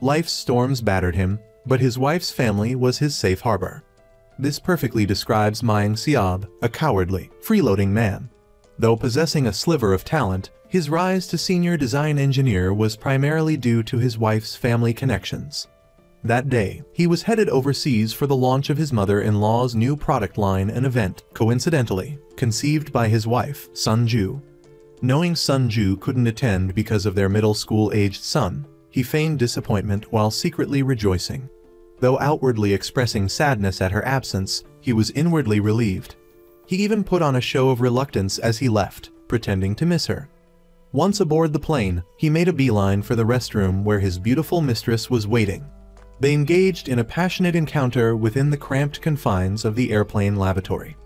Life's storms battered him, but his wife's family was his safe harbor. This perfectly describes Mayang Siab, a cowardly, freeloading man. Though possessing a sliver of talent, his rise to senior design engineer was primarily due to his wife's family connections. That day, he was headed overseas for the launch of his mother-in-law's new product line, an event, coincidentally, conceived by his wife, Sun Ju. Knowing Sun Ju couldn't attend because of their middle school-aged son, he feigned disappointment while secretly rejoicing. Though outwardly expressing sadness at her absence, he was inwardly relieved. He even put on a show of reluctance as he left, pretending to miss her. Once aboard the plane, he made a beeline for the restroom where his beautiful mistress was waiting. They engaged in a passionate encounter within the cramped confines of the airplane lavatory.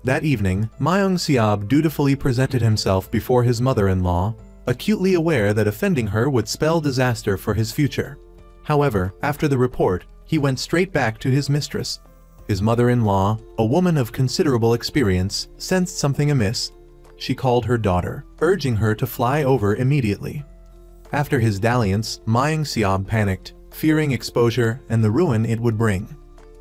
That evening, Mayang Siab dutifully presented himself before his mother-in-law, acutely aware that offending her would spell disaster for his future. However, after the report, he went straight back to his mistress. His mother-in-law, a woman of considerable experience, sensed something amiss. She called her daughter, urging her to fly over immediately. After his dalliance, Mayang Siab panicked, fearing exposure and the ruin it would bring.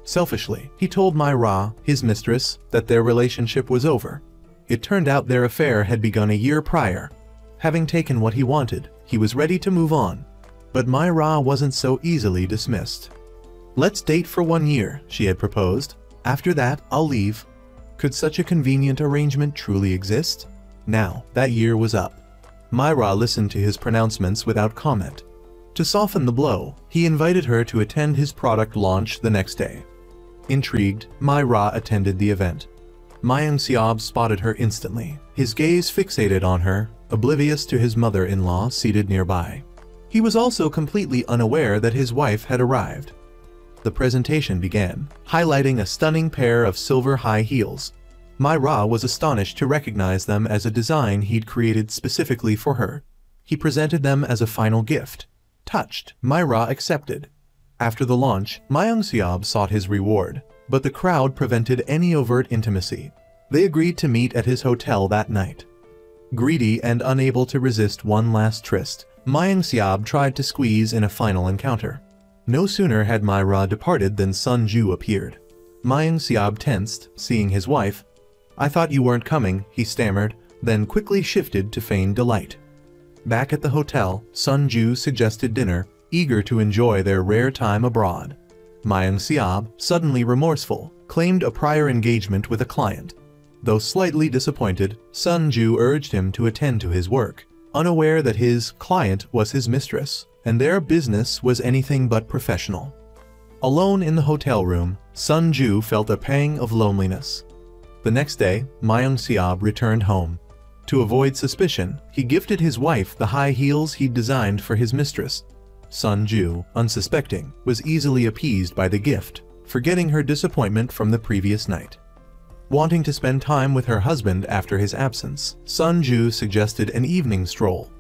Selfishly, he told Mai Ra, his mistress, that their relationship was over. It turned out their affair had begun a year prior. Having taken what he wanted, he was ready to move on. But Mai Ra wasn't so easily dismissed. "Let's date for 1 year," she had proposed. "After that, I'll leave." Could such a convenient arrangement truly exist? Now, that year was up. Mai Ra listened to his pronouncements without comment. To soften the blow, he invited her to attend his product launch the next day. Intrigued, Mai Ra attended the event. Mayang Siab spotted her instantly, his gaze fixated on her, oblivious to his mother-in-law seated nearby. He was also completely unaware that his wife had arrived. The presentation began, highlighting a stunning pair of silver high heels. Mai Ra was astonished to recognize them as a design he'd created specifically for her. He presented them as a final gift. Touched, Mai Ra accepted. After the launch, Mayang Siab sought his reward, but the crowd prevented any overt intimacy. They agreed to meet at his hotel that night. Greedy and unable to resist one last tryst, Mayang Siab tried to squeeze in a final encounter. No sooner had Mai Ra departed than Sun Ju appeared. Mayang Siab tensed, seeing his wife. "I thought you weren't coming," he stammered, then quickly shifted to feign delight. Back at the hotel, Sun Ju suggested dinner, eager to enjoy their rare time abroad. Mayang Siab, suddenly remorseful, claimed a prior engagement with a client. Though slightly disappointed, Sun Ju urged him to attend to his work, unaware that his client was his mistress, and their business was anything but professional. Alone in the hotel room, Sun Ju felt a pang of loneliness. The next day, Mayang Siab returned home. To avoid suspicion, he gifted his wife the high heels he'd designed for his mistress. Sun Ju, unsuspecting, was easily appeased by the gift, forgetting her disappointment from the previous night. Wanting to spend time with her husband after his absence, Sun Ju suggested an evening stroll.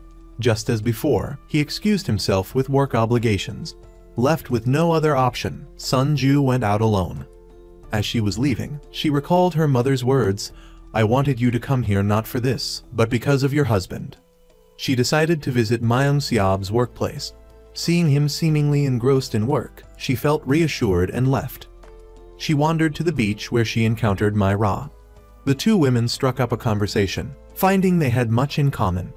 Just as before, he excused himself with work obligations. Left with no other option, Sun Ju went out alone. As she was leaving, she recalled her mother's words, "I wanted you to come here not for this, but because of your husband." She decided to visit Mayang Siab's workplace. Seeing him seemingly engrossed in work, she felt reassured and left. She wandered to the beach where she encountered Mai Ra. The two women struck up a conversation, finding they had much in common.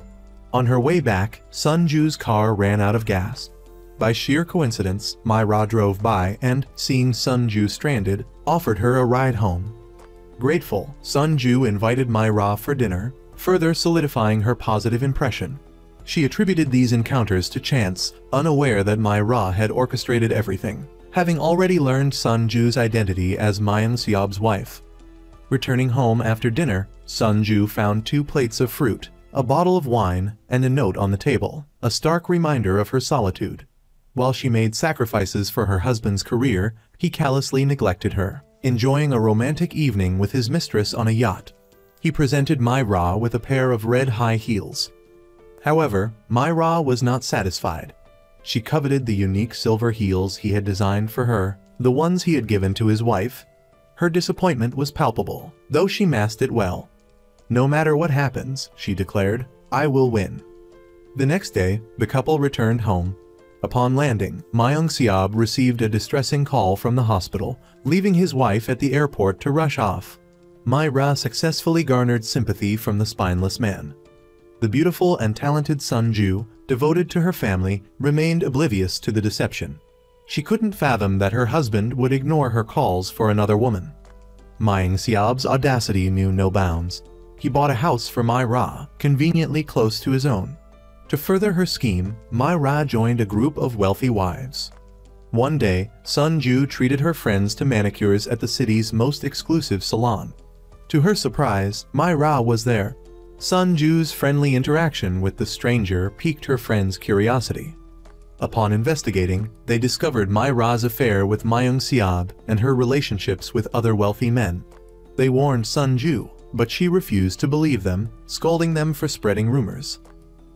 On her way back, Sun Ju's car ran out of gas. By sheer coincidence, Mai Ra drove by and, seeing Sun Ju stranded, offered her a ride home. Grateful, Sun Ju invited Mai Ra for dinner, further solidifying her positive impression. She attributed these encounters to chance, unaware that Mai Ra had orchestrated everything, having already learned Sun Ju's identity as Mayang Siab's wife. Returning home after dinner, Sun Ju found 2 plates of fruit, a bottle of wine, and a note on the table, a stark reminder of her solitude. While she made sacrifices for her husband's career, he callously neglected her, enjoying a romantic evening with his mistress on a yacht. He presented Mai Ra with a pair of red high heels. However, Mai Ra was not satisfied. She coveted the unique silver heels he had designed for her, the ones he had given to his wife. Her disappointment was palpable, though she masked it well. "No matter what happens," she declared, "I will win." The next day, the couple returned home. Upon landing, Mayung Siab received a distressing call from the hospital, leaving his wife at the airport to rush off. My Ra successfully garnered sympathy from the spineless man. The beautiful and talented Sun Ju, devoted to her family, remained oblivious to the deception. She couldn't fathom that her husband would ignore her calls for another woman. Mayung Siab's audacity knew no bounds. He bought a house for My Ra, conveniently close to his own. To further her scheme, My Ra joined a group of wealthy wives. One day, Sun Ju treated her friends to manicures at the city's most exclusive salon. To her surprise, My Ra was there. Sun Ju's friendly interaction with the stranger piqued her friends' curiosity. Upon investigating, they discovered My Ra's affair with Mayung Siab and her relationships with other wealthy men. They warned Sun Ju, but she refused to believe them, scolding them for spreading rumors.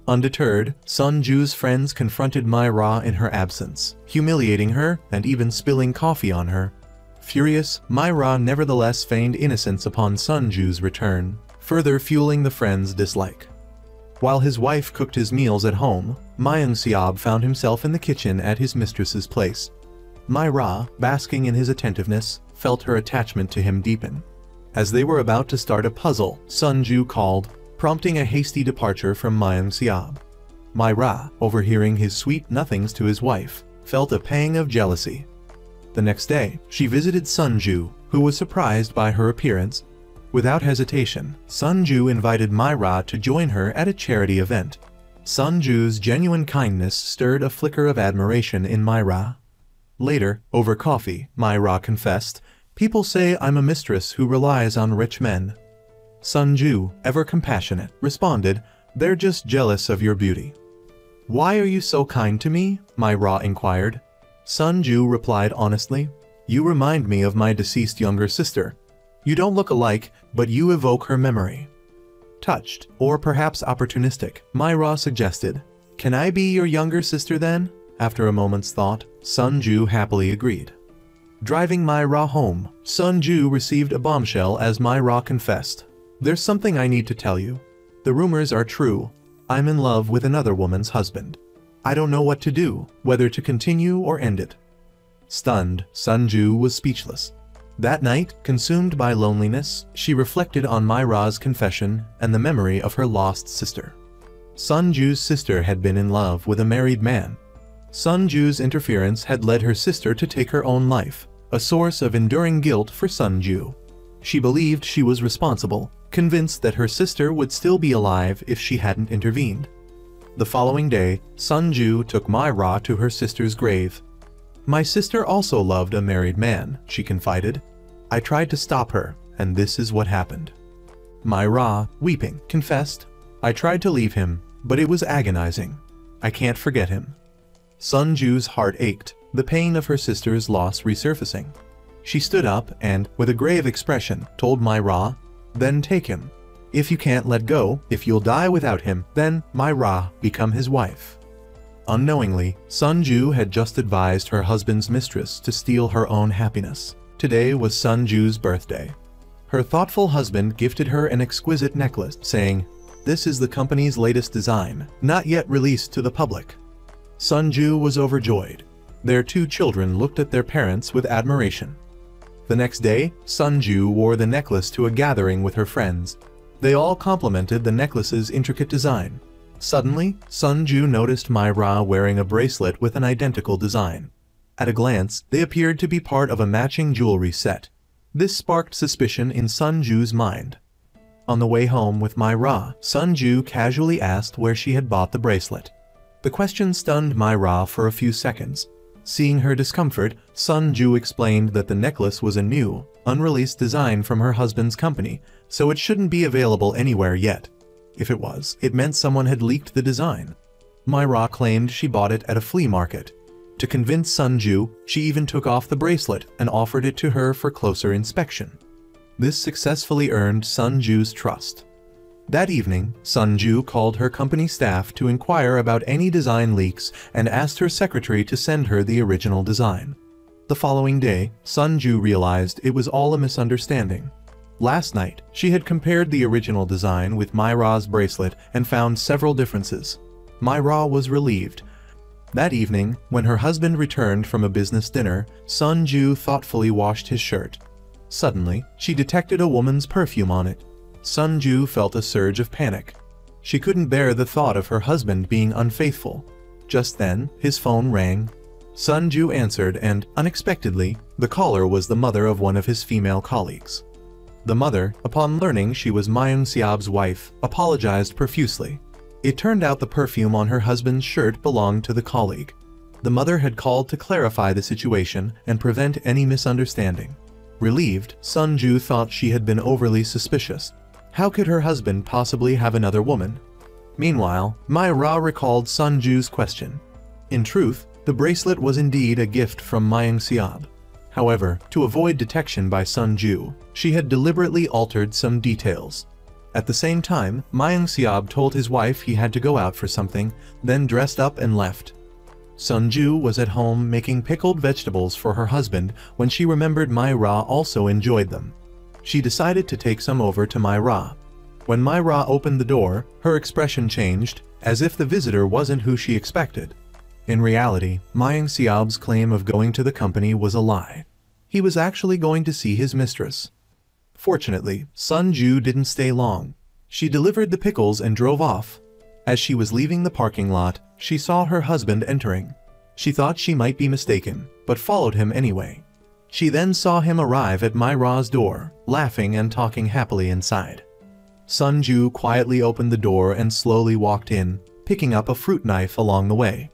Undeterred, Sun Ju's friends confronted My Ra in her absence, humiliating her and even spilling coffee on her. Furious, My Ra nevertheless feigned innocence upon Sun Ju's return, further fueling the friends' dislike. While his wife cooked his meals at home, Mayung Siab found himself in the kitchen at his mistress's place. My Ra, basking in his attentiveness, felt her attachment to him deepen. As they were about to start a puzzle, Sun Ju called, prompting a hasty departure from Mayung Siab. My Ra, overhearing his sweet nothings to his wife, felt a pang of jealousy. The next day, she visited Sun Ju, who was surprised by her appearance. Without hesitation, Sun Ju invited My Ra to join her at a charity event. Sun Ju's genuine kindness stirred a flicker of admiration in My Ra. Later, over coffee, My Ra confessed, "People say I'm a mistress who relies on rich men." Sun Ju, ever compassionate, responded, "They're just jealous of your beauty." "Why are you so kind to me?" My Ra inquired. Sun Ju replied honestly, "You remind me of my deceased younger sister. You don't look alike, but you evoke her memory." Touched, or perhaps opportunistic, My Ra suggested, "Can I be your younger sister then?" After a moment's thought, Sun Ju happily agreed. Driving My Ra home, Sun Ju received a bombshell as My Ra confessed, "There's something I need to tell you. The rumors are true. I'm in love with another woman's husband. I don't know what to do, whether to continue or end it." Stunned, Sun Ju was speechless. That night, consumed by loneliness, she reflected on My Ra's confession and the memory of her lost sister. Sun Ju's sister had been in love with a married man. Sun Ju's interference had led her sister to take her own life, a source of enduring guilt for Sun Ju. She believed she was responsible, convinced that her sister would still be alive if she hadn't intervened. The following day, Sun Ju took My Ra to her sister's grave. "My sister also loved a married man," she confided. "I tried to stop her, and this is what happened." My Ra, weeping, confessed, "I tried to leave him, but it was agonizing. I can't forget him." Sun Ju's heart ached, the pain of her sister's loss resurfacing. She stood up and, with a grave expression, told My Ra, "Then take him. If you can't let go, if you'll die without him, then, My Ra, become his wife." Unknowingly, Sun Ju had just advised her husband's mistress to steal her own happiness. Today was Sun Ju's birthday. Her thoughtful husband gifted her an exquisite necklace, saying, "This is the company's latest design, not yet released to the public." Sun Ju was overjoyed. Their two children looked at their parents with admiration. The next day, Sun Ju wore the necklace to a gathering with her friends. They all complimented the necklace's intricate design. Suddenly, Sun Ju noticed My Ra wearing a bracelet with an identical design. At a glance, they appeared to be part of a matching jewelry set. This sparked suspicion in Sun Ju's mind. On the way home with My Ra, Sun Ju casually asked where she had bought the bracelet. The question stunned My Ra for a few seconds. Seeing her discomfort, Sun Ju explained that the necklace was a new, unreleased design from her husband's company, so it shouldn't be available anywhere yet. If it was, it meant someone had leaked the design. My Ra claimed she bought it at a flea market. To convince Sun Ju, she even took off the bracelet and offered it to her for closer inspection. This successfully earned Sun Ju's trust. That evening, Sun Ju called her company staff to inquire about any design leaks and asked her secretary to send her the original design. The following day, Sun Ju realized it was all a misunderstanding. Last night, she had compared the original design with My Ra's bracelet and found several differences. My Ra was relieved. That evening, when her husband returned from a business dinner, Sun Ju thoughtfully washed his shirt. Suddenly, she detected a woman's perfume on it. Sun Ju felt a surge of panic. She couldn't bear the thought of her husband being unfaithful. Just then, his phone rang. Sun Ju answered and, unexpectedly, the caller was the mother of one of his female colleagues. The mother, upon learning she was Ma Ying-seob's wife, apologized profusely. It turned out the perfume on her husband's shirt belonged to the colleague. The mother had called to clarify the situation and prevent any misunderstanding. Relieved, Sun Ju thought she had been overly suspicious. How could her husband possibly have another woman? Meanwhile, Mai Ra recalled Sun Ju's question. In truth, the bracelet was indeed a gift from Ma Ying-seob. However, to avoid detection by Sun Ju, she had deliberately altered some details. At the same time, Ma Ying-seob told his wife he had to go out for something, then dressed up and left. Sun Ju was at home making pickled vegetables for her husband when she remembered Mai Ra also enjoyed them. She decided to take some over to Mai Ra. When Mai Ra opened the door, her expression changed, as if the visitor wasn't who she expected. In reality, Ma Ying-seob's claim of going to the company was a lie. He was actually going to see his mistress. Fortunately, Sun Ju didn't stay long. She delivered the pickles and drove off. As she was leaving the parking lot, she saw her husband entering. She thought she might be mistaken, but followed him anyway. She then saw him arrive at Mai Ra's door, laughing and talking happily inside. Sun Ju quietly opened the door and slowly walked in, picking up a fruit knife along the way.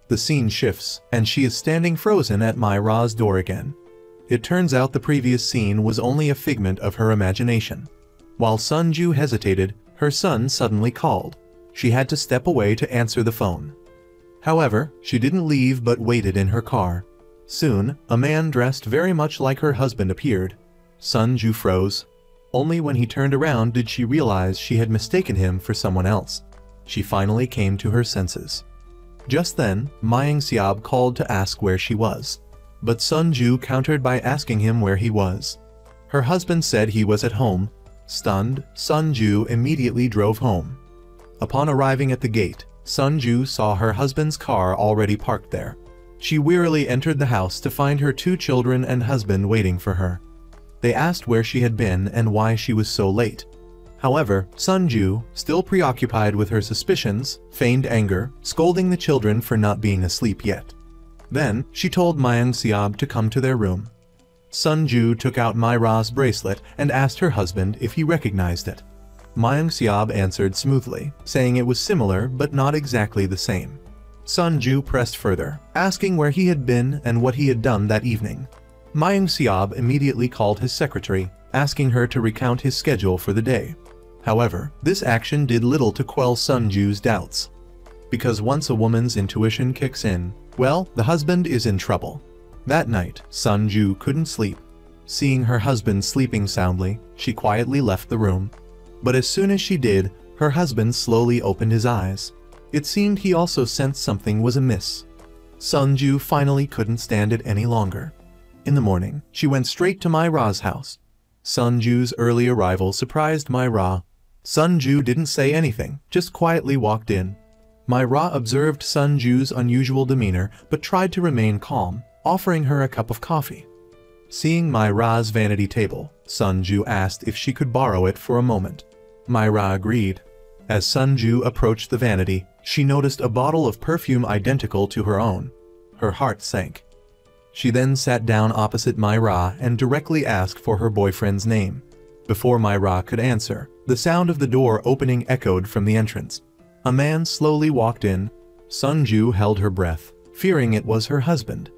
The scene shifts, and she is standing frozen at Mai Ra's door again. It turns out the previous scene was only a figment of her imagination. While Sun Ju hesitated, her son suddenly called. She had to step away to answer the phone. However, she didn't leave but waited in her car. Soon, a man dressed very much like her husband appeared. Sun Ju froze. Only when he turned around did she realize she had mistaken him for someone else. She finally came to her senses. Just then, Ma Ying-seob called to ask where she was. But Sun Ju countered by asking him where he was. Her husband said he was at home. Stunned, Sun Ju immediately drove home. Upon arriving at the gate, Sun Ju saw her husband's car already parked there. She wearily entered the house to find her 2 children and husband waiting for her. They asked where she had been and why she was so late. However, Sun Ju, still preoccupied with her suspicions, feigned anger, scolding the children for not being asleep yet. Then, she told Ma Ying-seob to come to their room. Sun Ju took out Mai Ra's bracelet and asked her husband if he recognized it. Ma Ying-seob answered smoothly, saying it was similar but not exactly the same. Sun Ju pressed further, asking where he had been and what he had done that evening. Ma Ying-seob immediately called his secretary, asking her to recount his schedule for the day. However, this action did little to quell Sun Ju's doubts. Because once a woman's intuition kicks in, well, the husband is in trouble. That night, Sun Ju couldn't sleep. Seeing her husband sleeping soundly, she quietly left the room. But as soon as she did, her husband slowly opened his eyes. It seemed he also sensed something was amiss. Sun Ju finally couldn't stand it any longer. In the morning, she went straight to Mai Ra's house. Sun Ju's early arrival surprised Mai Ra. Sun Ju didn't say anything, just quietly walked in. Mai Ra observed Sun Ju's unusual demeanor but tried to remain calm, offering her a cup of coffee. Seeing Mai Ra's vanity table, Sun Ju asked if she could borrow it for a moment. Mai Ra agreed. As Sun Ju approached the vanity, she noticed a bottle of perfume identical to her own. Her heart sank. She then sat down opposite Mai Ra and directly asked for her boyfriend's name. Before Mai Ra could answer, the sound of the door opening echoed from the entrance. A man slowly walked in. Sun Ju held her breath, fearing it was her husband.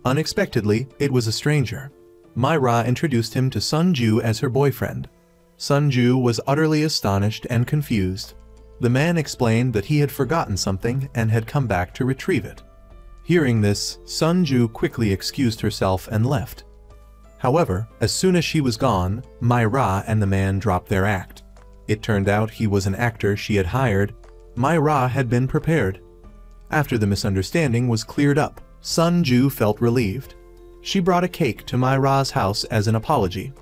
Unexpectedly, it was a stranger. Mai Ra introduced him to Sun Ju as her boyfriend. Sun Ju was utterly astonished and confused. The man explained that he had forgotten something and had come back to retrieve it. Hearing this, Sun Ju quickly excused herself and left. However, as soon as she was gone, Mai Ra and the man dropped their act. It turned out he was an actor she had hired. Mai Ra had been prepared. After the misunderstanding was cleared up, Sun Ju felt relieved. She brought a cake to Mai Ra's house as an apology.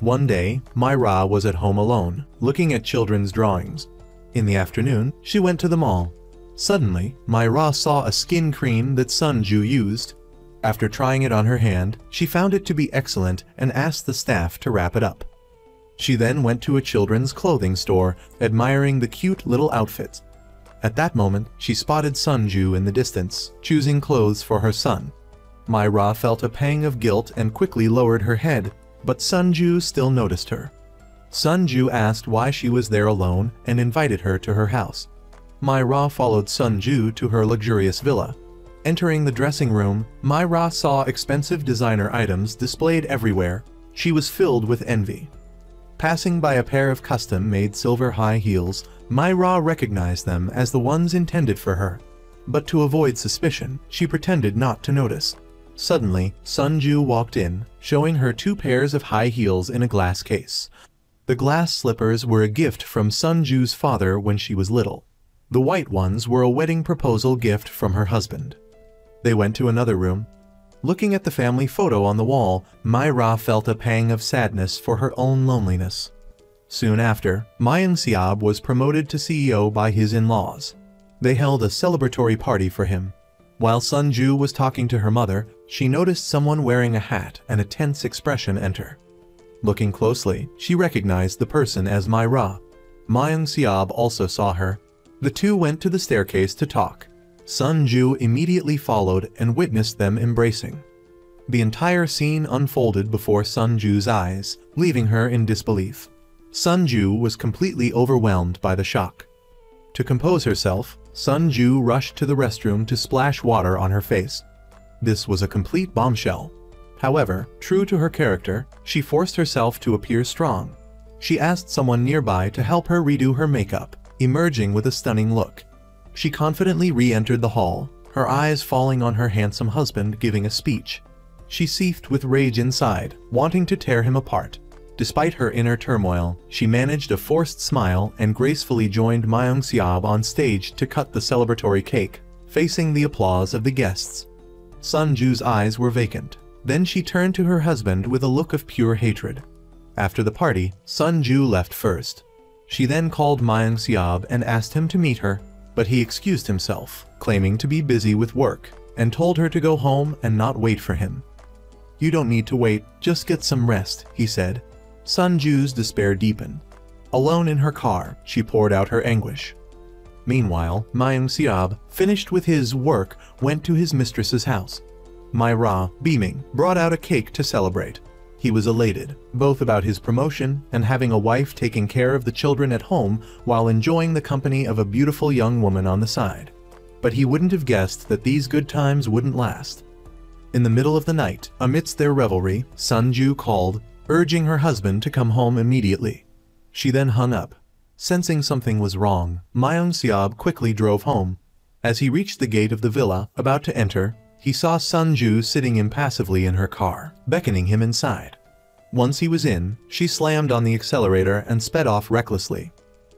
One day, Mai Ra was at home alone, looking at children's drawings. In the afternoon, she went to the mall. Suddenly, My-Ra saw a skin cream that Sunju used. After trying it on her hand, she found it to be excellent and asked the staff to wrap it up. She then went to a children's clothing store, admiring the cute little outfits. At that moment, she spotted Sunju in the distance, choosing clothes for her son. My-Ra felt a pang of guilt and quickly lowered her head, but Sunju still noticed her. Sunju asked why she was there alone and invited her to her house. My-Ra followed Sunju to her luxurious villa. Entering the dressing room, My-Ra saw expensive designer items displayed everywhere. She was filled with envy. Passing by a pair of custom-made silver high heels, My-Ra recognized them as the ones intended for her. But to avoid suspicion, she pretended not to notice. Suddenly, Sunju walked in, showing her 2 pairs of high heels in a glass case. The glass slippers were a gift from Sunju's father when she was little. The white ones were a wedding proposal gift from her husband. They went to another room. Looking at the family photo on the wall, My-Ra felt a pang of sadness for her own loneliness. Soon after, Myung-Seob was promoted to CEO by his in-laws. They held a celebratory party for him. While Sunju was talking to her mother, she noticed someone wearing a hat and a tense expression enter. Looking closely, she recognized the person as My-Ra. Myung-Seob also saw her. The two went to the staircase to talk. Sunju immediately followed and witnessed them embracing. The entire scene unfolded before Sunju's eyes, leaving her in disbelief. Sunju was completely overwhelmed by the shock. To compose herself, Sunju rushed to the restroom to splash water on her face. This was a complete bombshell. However, true to her character, she forced herself to appear strong. She asked someone nearby to help her redo her makeup, emerging with a stunning look. She confidently re-entered the hall, her eyes falling on her handsome husband giving a speech. She seethed with rage inside, wanting to tear him apart. Despite her inner turmoil, she managed a forced smile and gracefully joined Myung-Seob on stage to cut the celebratory cake, facing the applause of the guests. Sunju's eyes were vacant. Then she turned to her husband with a look of pure hatred. After the party, Sunju left first. She then called Myung-Seob and asked him to meet her, but he excused himself, claiming to be busy with work, and told her to go home and not wait for him. "You don't need to wait, just get some rest," he said. Sunju's despair deepened. Alone in her car, she poured out her anguish. Meanwhile, Myung-Seob, finished with his work, went to his mistress's house. My-Ra, beaming, brought out a cake to celebrate. He was elated, both about his promotion and having a wife taking care of the children at home while enjoying the company of a beautiful young woman on the side. But he wouldn't have guessed that these good times wouldn't last. In the middle of the night, amidst their revelry, Sunju called, urging her husband to come home immediately. She then hung up. Sensing something was wrong, Myung-Seob quickly drove home. As he reached the gate of the villa, about to enter, he saw Sunju sitting impassively in her car, beckoning him inside. Once he was in, she slammed on the accelerator and sped off recklessly.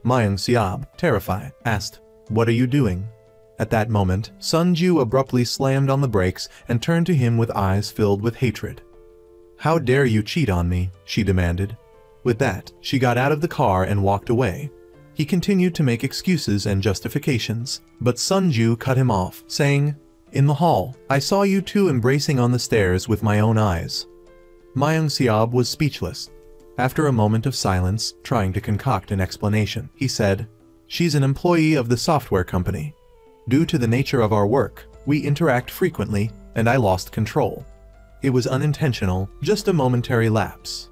Myung-Seob, terrified, asked, "What are you doing?" At that moment, Sunju abruptly slammed on the brakes and turned to him with eyes filled with hatred. "How dare you cheat on me?" she demanded. With that, she got out of the car and walked away. He continued to make excuses and justifications, but Sunju cut him off, saying, "In the hall, I saw you two embracing on the stairs with my own eyes." Myung-Seob was speechless. After a moment of silence, trying to concoct an explanation, he said, "She's an employee of the software company. Due to the nature of our work, we interact frequently, and I lost control. It was unintentional, just a momentary lapse."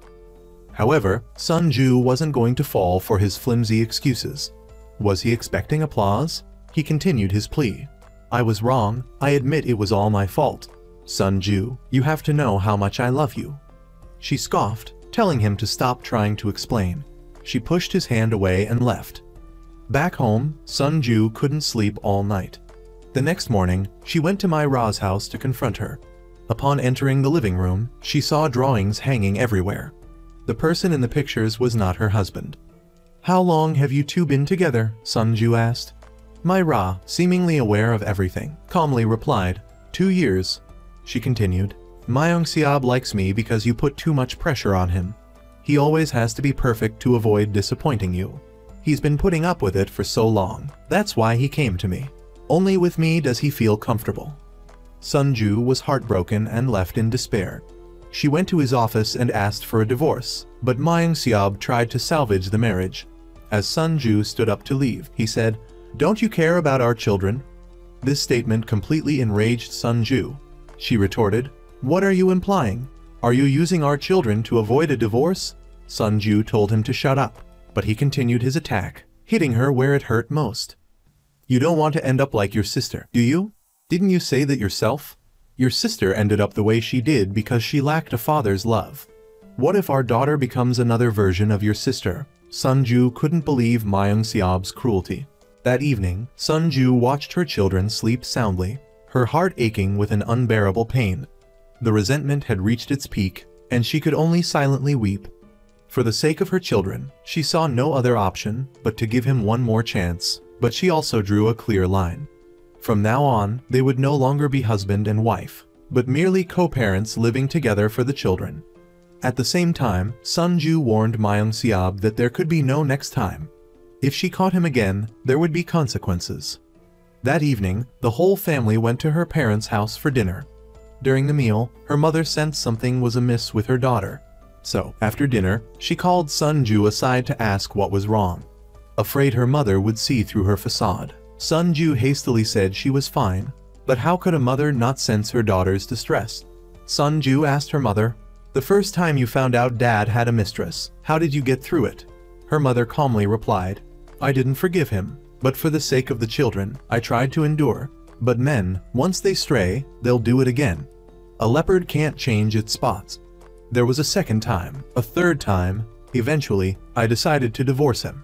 However, Sunju wasn't going to fall for his flimsy excuses. Was he expecting applause? He continued his plea. "I was wrong, I admit it was all my fault. Sunju, you have to know how much I love you." She scoffed, telling him to stop trying to explain. She pushed his hand away and left. Back home, Sunju couldn't sleep all night. The next morning, she went to My-Ra's house to confront her. Upon entering the living room, she saw drawings hanging everywhere. The person in the pictures was not her husband. "How long have you two been together?" Sunju asked. My-Ra, seemingly aware of everything, calmly replied, 2 years. She continued, "Myung-Seob likes me because you put too much pressure on him. He always has to be perfect to avoid disappointing you. He's been putting up with it for so long. That's why he came to me." Only with me does he feel comfortable." Sunju was heartbroken and left in despair. She went to his office and asked for a divorce, but Mayang Seob tried to salvage the marriage. As Sunju stood up to leave, he said, "Don't you care about our children?" This statement completely enraged Sunju. She retorted, "What are you implying? Are you using our children to avoid a divorce?" Sunju told him to shut up, but he continued his attack, hitting her where it hurt most. "You don't want to end up like your sister, do you? Didn't you say that yourself? Your sister ended up the way she did because she lacked a father's love. What if our daughter becomes another version of your sister?" Sunju couldn't believe Mayang Seob's cruelty. That evening, Sunju watched her children sleep soundly, her heart aching with an unbearable pain. The resentment had reached its peak, and she could only silently weep. For the sake of her children, she saw no other option but to give him one more chance, but she also drew a clear line. From now on, they would no longer be husband and wife, but merely co-parents living together for the children. At the same time, Sunju warned Mayang Seob that there could be no next time. If she caught him again, there would be consequences. That evening, the whole family went to her parents' house for dinner. During the meal, her mother sensed something was amiss with her daughter. So, after dinner, she called Sunju aside to ask what was wrong. Afraid her mother would see through her facade, Sunju hastily said she was fine, but how could a mother not sense her daughter's distress? Sunju asked her mother, "The first time you found out Dad had a mistress, how did you get through it?" Her mother calmly replied, "I didn't forgive him, but for the sake of the children, I tried to endure. But men, once they stray, they'll do it again. A leopard can't change its spots." There was a second time, a third time. Eventually, I decided to divorce him.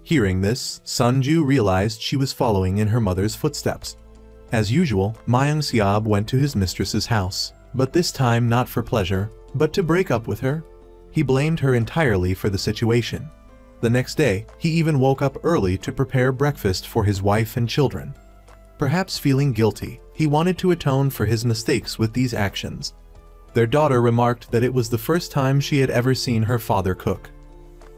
Hearing this, Sunju realized she was following in her mother's footsteps. As usual, Mayang Seob went to his mistress's house, but this time not for pleasure, but to break up with her. He blamed her entirely for the situation. The next day, he even woke up early to prepare breakfast for his wife and children. Perhaps feeling guilty, he wanted to atone for his mistakes with these actions. Their daughter remarked that it was the first time she had ever seen her father cook.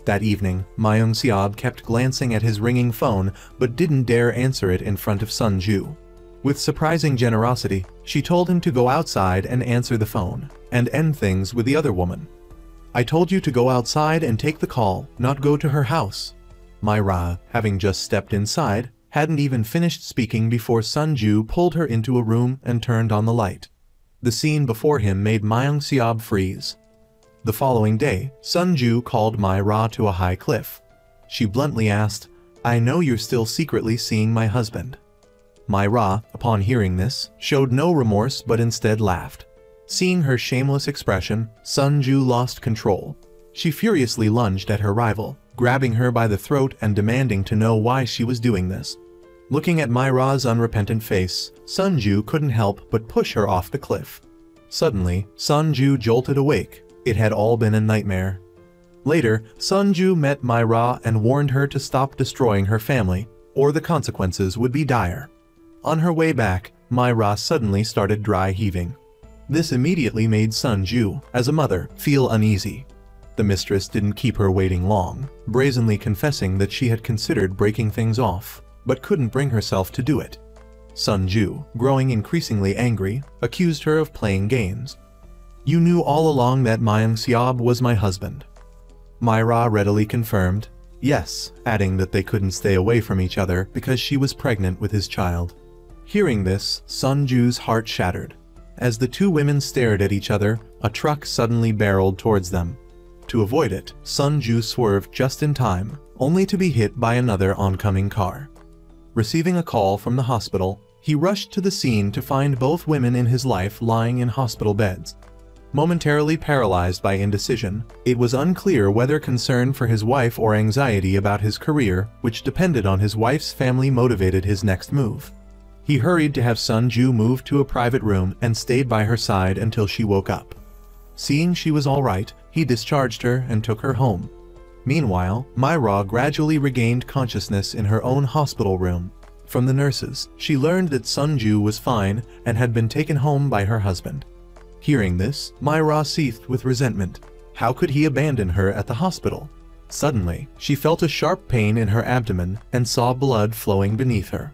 That evening, Mayang Seob kept glancing at his ringing phone but didn't dare answer it in front of Sunju. With surprising generosity, she told him to go outside and answer the phone, and end things with the other woman. "I told you to go outside and take the call, not go to her house." Myra, having just stepped inside, hadn't even finished speaking before Sunju pulled her into a room and turned on the light. The scene before him made Mayang Seob freeze. The following day, Sunju called Myra to a high cliff. She bluntly asked, "I know you're still secretly seeing my husband." Myra, upon hearing this, showed no remorse but instead laughed. Seeing her shameless expression, Sunju lost control. She furiously lunged at her rival, grabbing her by the throat and demanding to know why she was doing this. Looking at Myra's unrepentant face, Sunju couldn't help but push her off the cliff. Suddenly, Sunju jolted awake. It had all been a nightmare. Later, Sunju met Myra and warned her to stop destroying her family, or the consequences would be dire. On her way back, Myra suddenly started dry heaving. This immediately made Sunju, as a mother, feel uneasy. The mistress didn't keep her waiting long, brazenly confessing that she had considered breaking things off, but couldn't bring herself to do it. Sunju, growing increasingly angry, accused her of playing games. "You knew all along that Mayang Seob was my husband." Myra readily confirmed, yes, adding that they couldn't stay away from each other because she was pregnant with his child. Hearing this, Sunju's heart shattered. As the two women stared at each other, a truck suddenly barreled towards them. To avoid it, Sunju swerved just in time, only to be hit by another oncoming car. Receiving a call from the hospital, he rushed to the scene to find both women in his life lying in hospital beds. Momentarily paralyzed by indecision, it was unclear whether concern for his wife or anxiety about his career, which depended on his wife's family, motivated his next move. He hurried to have Sunju moved to a private room and stayed by her side until she woke up. Seeing she was all right, he discharged her and took her home. Meanwhile, Myra gradually regained consciousness in her own hospital room. From the nurses, she learned that Sunju was fine and had been taken home by her husband. Hearing this, Myra seethed with resentment. How could he abandon her at the hospital? Suddenly, she felt a sharp pain in her abdomen and saw blood flowing beneath her.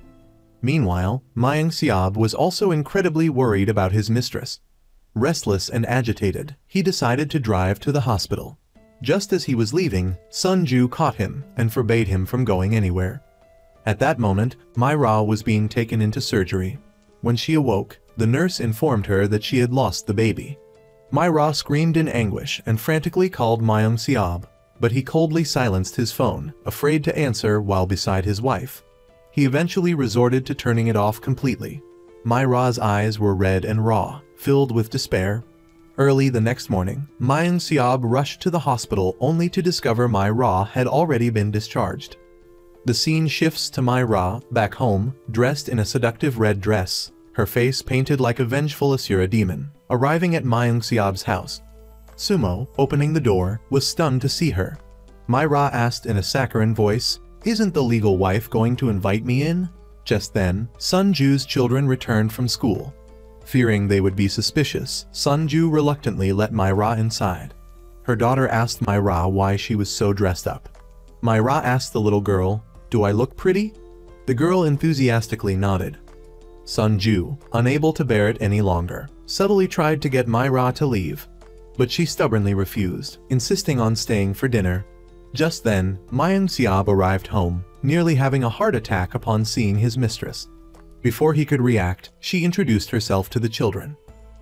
Meanwhile, Mayang Siab was also incredibly worried about his mistress. Restless and agitated, he decided to drive to the hospital. Just as he was leaving, Sun Ju caught him and forbade him from going anywhere. At that moment, Mai Ra was being taken into surgery. When she awoke, the nurse informed her that she had lost the baby. Mai Ra screamed in anguish and frantically called Mayang Siab, but he coldly silenced his phone, afraid to answer while beside his wife. He eventually resorted to turning it off completely. Mai Ra's eyes were red and raw, filled with despair. Early the next morning, Mayang Siab rushed to the hospital only to discover Mai Ra had already been discharged. The scene shifts to Mai Ra, back home, dressed in a seductive red dress, her face painted like a vengeful Asura demon, arriving at Mayang Siab's house. Sumo, opening the door, was stunned to see her. Mai Ra asked in a saccharine voice, "Isn't the legal wife going to invite me in?" Just then, Sun Ju's children returned from school. Fearing they would be suspicious, Sun Ju reluctantly let Mai Ra inside. Her daughter asked Mai Ra why she was so dressed up. Mai Ra asked the little girl, "Do I look pretty?" The girl enthusiastically nodded. Sun Ju, unable to bear it any longer, subtly tried to get Mai Ra to leave, but she stubbornly refused, insisting on staying for dinner. Just then, Mayang Siab arrived home, nearly having a heart attack upon seeing his mistress. Before he could react, she introduced herself to the children.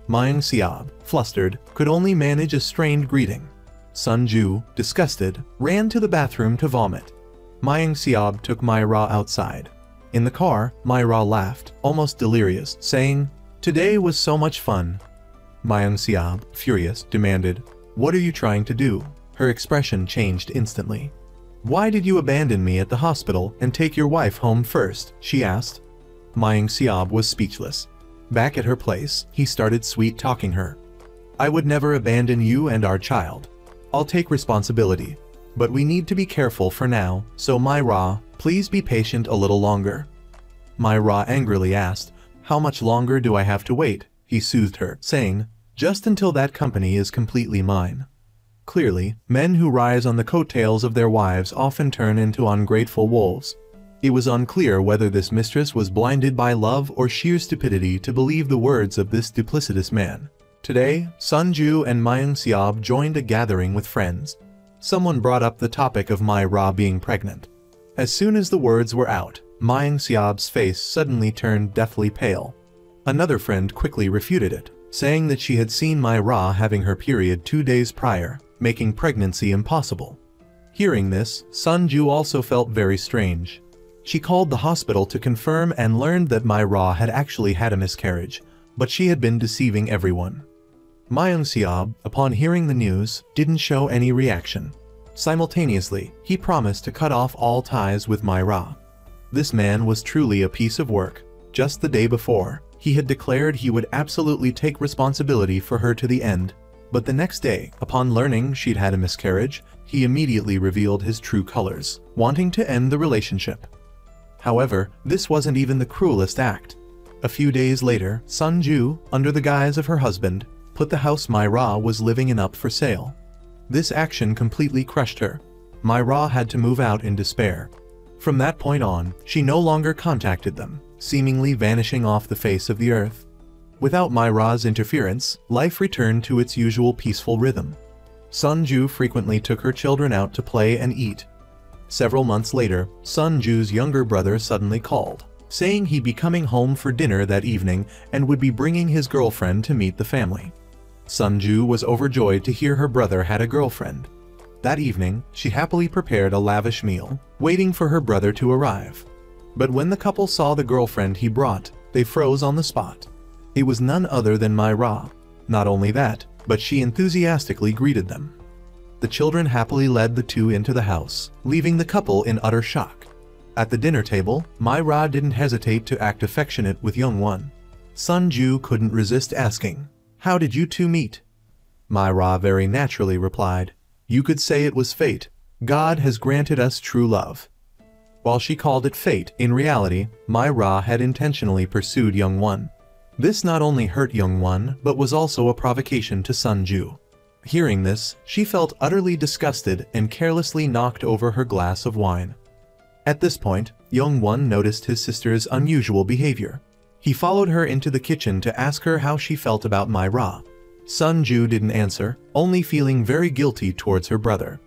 Mayang Siab, flustered, could only manage a strained greeting. Sun Ju, disgusted, ran to the bathroom to vomit. Mayang Siab took Mai Ra outside. In the car, Mai Ra laughed, almost delirious, saying, "Today was so much fun." Mayang Siab, furious, demanded, "What are you trying to do?" Her expression changed instantly. "Why did you abandon me at the hospital and take your wife home first?" she asked. Mayang Siab was speechless. Back at her place, he started sweet-talking her. "I would never abandon you and our child. I'll take responsibility. But we need to be careful for now, so Mai Ra, please be patient a little longer." Mai Ra angrily asked, "How much longer do I have to wait?" He soothed her, saying, "Just until that company is completely mine." Clearly, men who rise on the coattails of their wives often turn into ungrateful wolves. It was unclear whether this mistress was blinded by love or sheer stupidity to believe the words of this duplicitous man. Today, Sun Ju and Mayang Siab joined a gathering with friends. Someone brought up the topic of Mai Ra being pregnant. As soon as the words were out, Mayang Siab's face suddenly turned deathly pale. Another friend quickly refuted it, saying that she had seen Mai Ra having her period 2 days prior, making pregnancy impossible. Hearing this, Sun Ju also felt very strange. She called the hospital to confirm and learned that Mai Ra had actually had a miscarriage, but she had been deceiving everyone. Mayang Siab, upon hearing the news, didn't show any reaction. Simultaneously, he promised to cut off all ties with Mai Ra. This man was truly a piece of work. Just the day before, he had declared he would absolutely take responsibility for her to the end. But the next day, upon learning she'd had a miscarriage, he immediately revealed his true colors, wanting to end the relationship. However, this wasn't even the cruelest act. A few days later, Sun Ju, under the guise of her husband, put the house Mai Ra was living in up for sale. This action completely crushed her. Mai Ra had to move out in despair. From that point on, she no longer contacted them, seemingly vanishing off the face of the earth. Without Mai Ra's interference, life returned to its usual peaceful rhythm. Sun Ju frequently took her children out to play and eat. Several months later, Sun Ju's younger brother suddenly called, saying he'd be coming home for dinner that evening and would be bringing his girlfriend to meet the family. Sun Ju was overjoyed to hear her brother had a girlfriend. That evening, she happily prepared a lavish meal, waiting for her brother to arrive. But when the couple saw the girlfriend he brought, they froze on the spot. It was none other than Mai Ra. Not only that, but she enthusiastically greeted them. The children happily led the two into the house, leaving the couple in utter shock. At the dinner table, Mai Ra didn't hesitate to act affectionate with Young-won. Sun Ju couldn't resist asking, "How did you two meet?" Mai Ra very naturally replied, "You could say it was fate. God has granted us true love." While she called it fate, in reality, Mai Ra had intentionally pursued Young-won. This not only hurt Young-won, but was also a provocation to Sun Ju. Hearing this, she felt utterly disgusted and carelessly knocked over her glass of wine. At this point, Young-won noticed his sister's unusual behavior. He followed her into the kitchen to ask her how she felt about My-ra. Sun-ju didn't answer, only feeling very guilty towards her brother.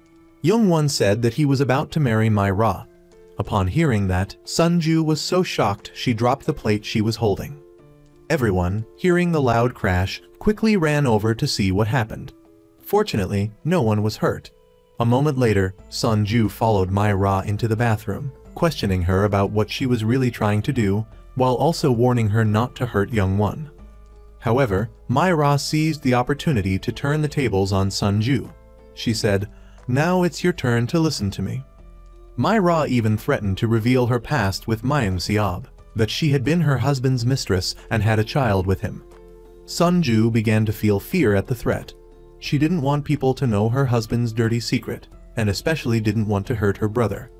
Young-won said that he was about to marry My-ra. Upon hearing that, Sun-ju was so shocked she dropped the plate she was holding. Everyone, hearing the loud crash, quickly ran over to see what happened. Fortunately, no one was hurt. A moment later, Sun-ju followed My-ra into the bathroom, questioning her about what she was really trying to do, while also warning her not to hurt Young-won. However, My-ra seized the opportunity to turn the tables on Sun-ju. She said, "Now it's your turn to listen to me." My-ra even threatened to reveal her past with Myung-seob, that she had been her husband's mistress and had a child with him. Sun-ju began to feel fear at the threat. She didn't want people to know her husband's dirty secret, and especially didn't want to hurt her brother.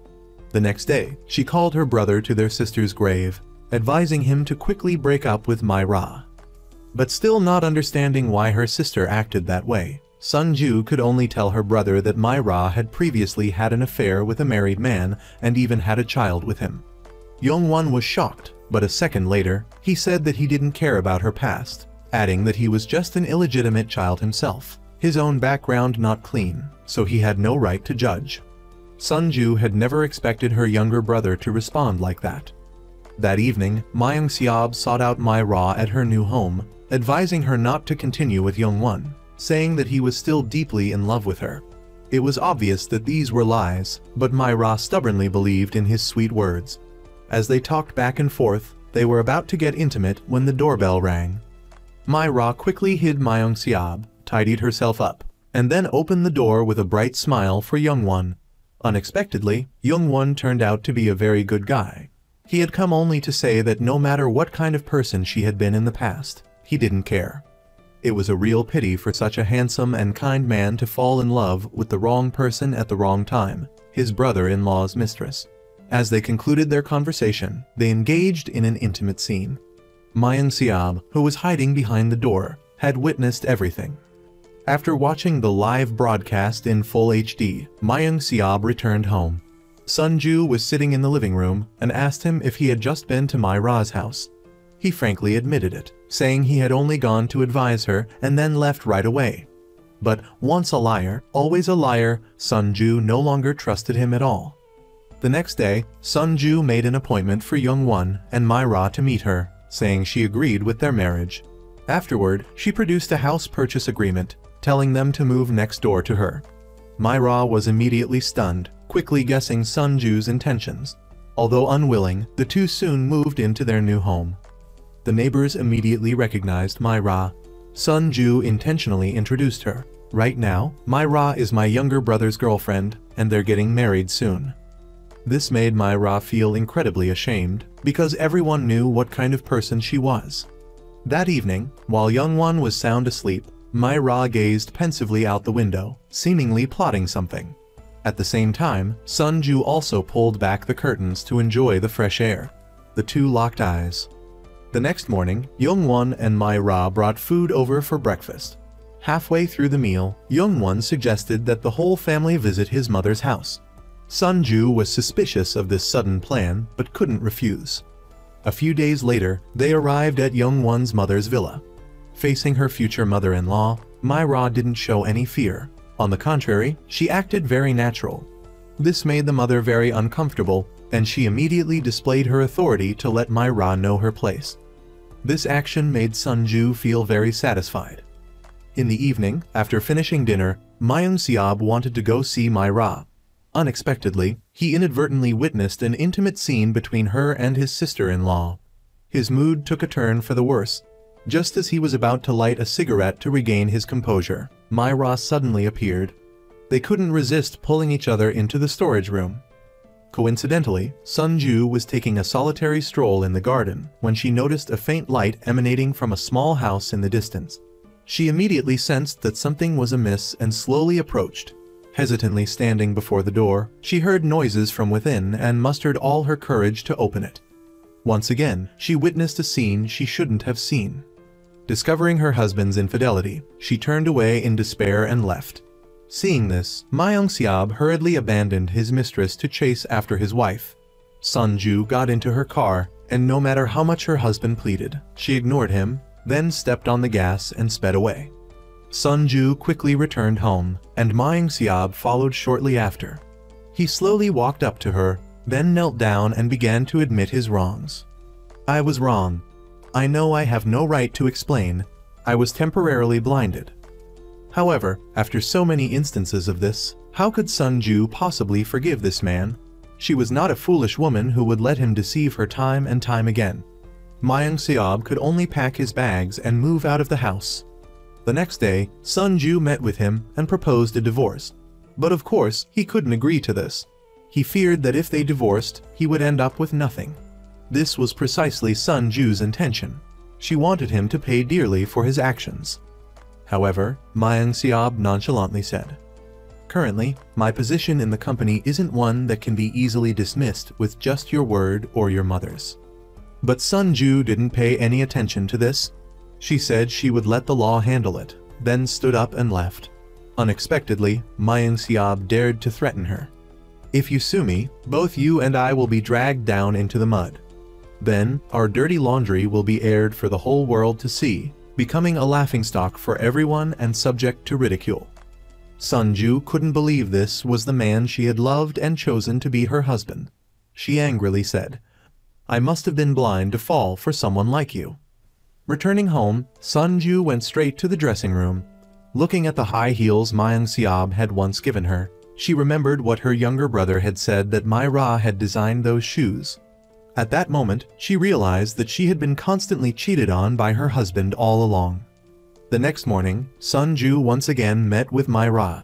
The next day, she called her brother to their sister's grave, advising him to quickly break up with My-ra. But still not understanding why her sister acted that way, Sun-ju could only tell her brother that My-ra had previously had an affair with a married man and even had a child with him. Young-won was shocked, but a second later, he said that he didn't care about her past, adding that he was just an illegitimate child himself, his own background not clean, so he had no right to judge. Sun-ju had never expected her younger brother to respond like that. That evening, Myung-seob sought out My-ra at her new home, advising her not to continue with Young-won, saying that he was still deeply in love with her. It was obvious that these were lies, but My-ra stubbornly believed in his sweet words. As they talked back and forth, they were about to get intimate when the doorbell rang. My-ra quickly hid Myung-seob, tidied herself up, and then opened the door with a bright smile for Young-won. Unexpectedly, Young-won turned out to be a very good guy. He had come only to say that no matter what kind of person she had been in the past, he didn't care. It was a real pity for such a handsome and kind man to fall in love with the wrong person at the wrong time, his brother-in-law's mistress. As they concluded their conversation, they engaged in an intimate scene. Myung-seob, who was hiding behind the door, had witnessed everything. After watching the live broadcast in full HD, Myung-seob returned home. Sun-ju was sitting in the living room and asked him if he had just been to My-ra's house. He frankly admitted it, saying he had only gone to advise her and then left right away. But once a liar, always a liar, Sun-ju no longer trusted him at all. The next day, Sun-ju made an appointment for Young-won and My-ra to meet her, saying she agreed with their marriage. Afterward, she produced a house purchase agreement, telling them to move next door to her. My-ra was immediately stunned, quickly guessing Sun-ju's intentions. Although unwilling, the two soon moved into their new home. The neighbors immediately recognized My-ra. Sun-ju intentionally introduced her. "Right now, My-ra is my younger brother's girlfriend, and they're getting married soon." This made My-ra feel incredibly ashamed, because everyone knew what kind of person she was. That evening, while Young-won was sound asleep, My-ra gazed pensively out the window, seemingly plotting something. At the same time, Sun-ju also pulled back the curtains to enjoy the fresh air. The two locked eyes. The next morning, Young-won and My-ra brought food over for breakfast. Halfway through the meal, Young-won suggested that the whole family visit his mother's house. Sun-ju was suspicious of this sudden plan, but couldn't refuse. A few days later, they arrived at Young-won's mother's villa. Facing her future mother-in-law, My-ra didn't show any fear. On the contrary, she acted very natural. This made the mother very uncomfortable, and she immediately displayed her authority to let My-ra know her place. This action made Sun-ju feel very satisfied. In the evening, after finishing dinner, Myung-seob wanted to go see My-ra. Unexpectedly, he inadvertently witnessed an intimate scene between her and his sister-in-law. His mood took a turn for the worse. Just as he was about to light a cigarette to regain his composure, My-ra suddenly appeared. They couldn't resist pulling each other into the storage room. Coincidentally, Sun-ju was taking a solitary stroll in the garden when she noticed a faint light emanating from a small house in the distance. She immediately sensed that something was amiss and slowly approached. Hesitantly standing before the door, she heard noises from within and mustered all her courage to open it. Once again, she witnessed a scene she shouldn't have seen. Discovering her husband's infidelity, she turned away in despair and left. Seeing this, Myung-seob hurriedly abandoned his mistress to chase after his wife. Sunju got into her car, and no matter how much her husband pleaded, she ignored him, then stepped on the gas and sped away. Sunju quickly returned home, and Ma Ying-seob followed shortly after. He slowly walked up to her, then knelt down and began to admit his wrongs. "I was wrong. I know I have no right to explain. I was temporarily blinded." However, after so many instances of this, how could Sunju possibly forgive this man? She was not a foolish woman who would let him deceive her time and time again. Ma Ying-seob could only pack his bags and move out of the house. The next day, Sunju met with him and proposed a divorce. But of course, he couldn't agree to this. He feared that if they divorced, he would end up with nothing. This was precisely Sunju's intention. She wanted him to pay dearly for his actions. However, Ma Ying-seob nonchalantly said, "Currently, my position in the company isn't one that can be easily dismissed with just your word or your mother's." But Sunju didn't pay any attention to this. She said she would let the law handle it, then stood up and left. Unexpectedly, Ma Ying-seob dared to threaten her. "If you sue me, both you and I will be dragged down into the mud. Then, our dirty laundry will be aired for the whole world to see, becoming a laughingstock for everyone and subject to ridicule." Sunju couldn't believe this was the man she had loved and chosen to be her husband. She angrily said, "I must have been blind to fall for someone like you." Returning home, Sunju went straight to the dressing room. Looking at the high heels Ma Ying-seob had once given her, she remembered what her younger brother had said, that My-ra had designed those shoes. At that moment, she realized that she had been constantly cheated on by her husband all along. The next morning, Sunju once again met with My-ra.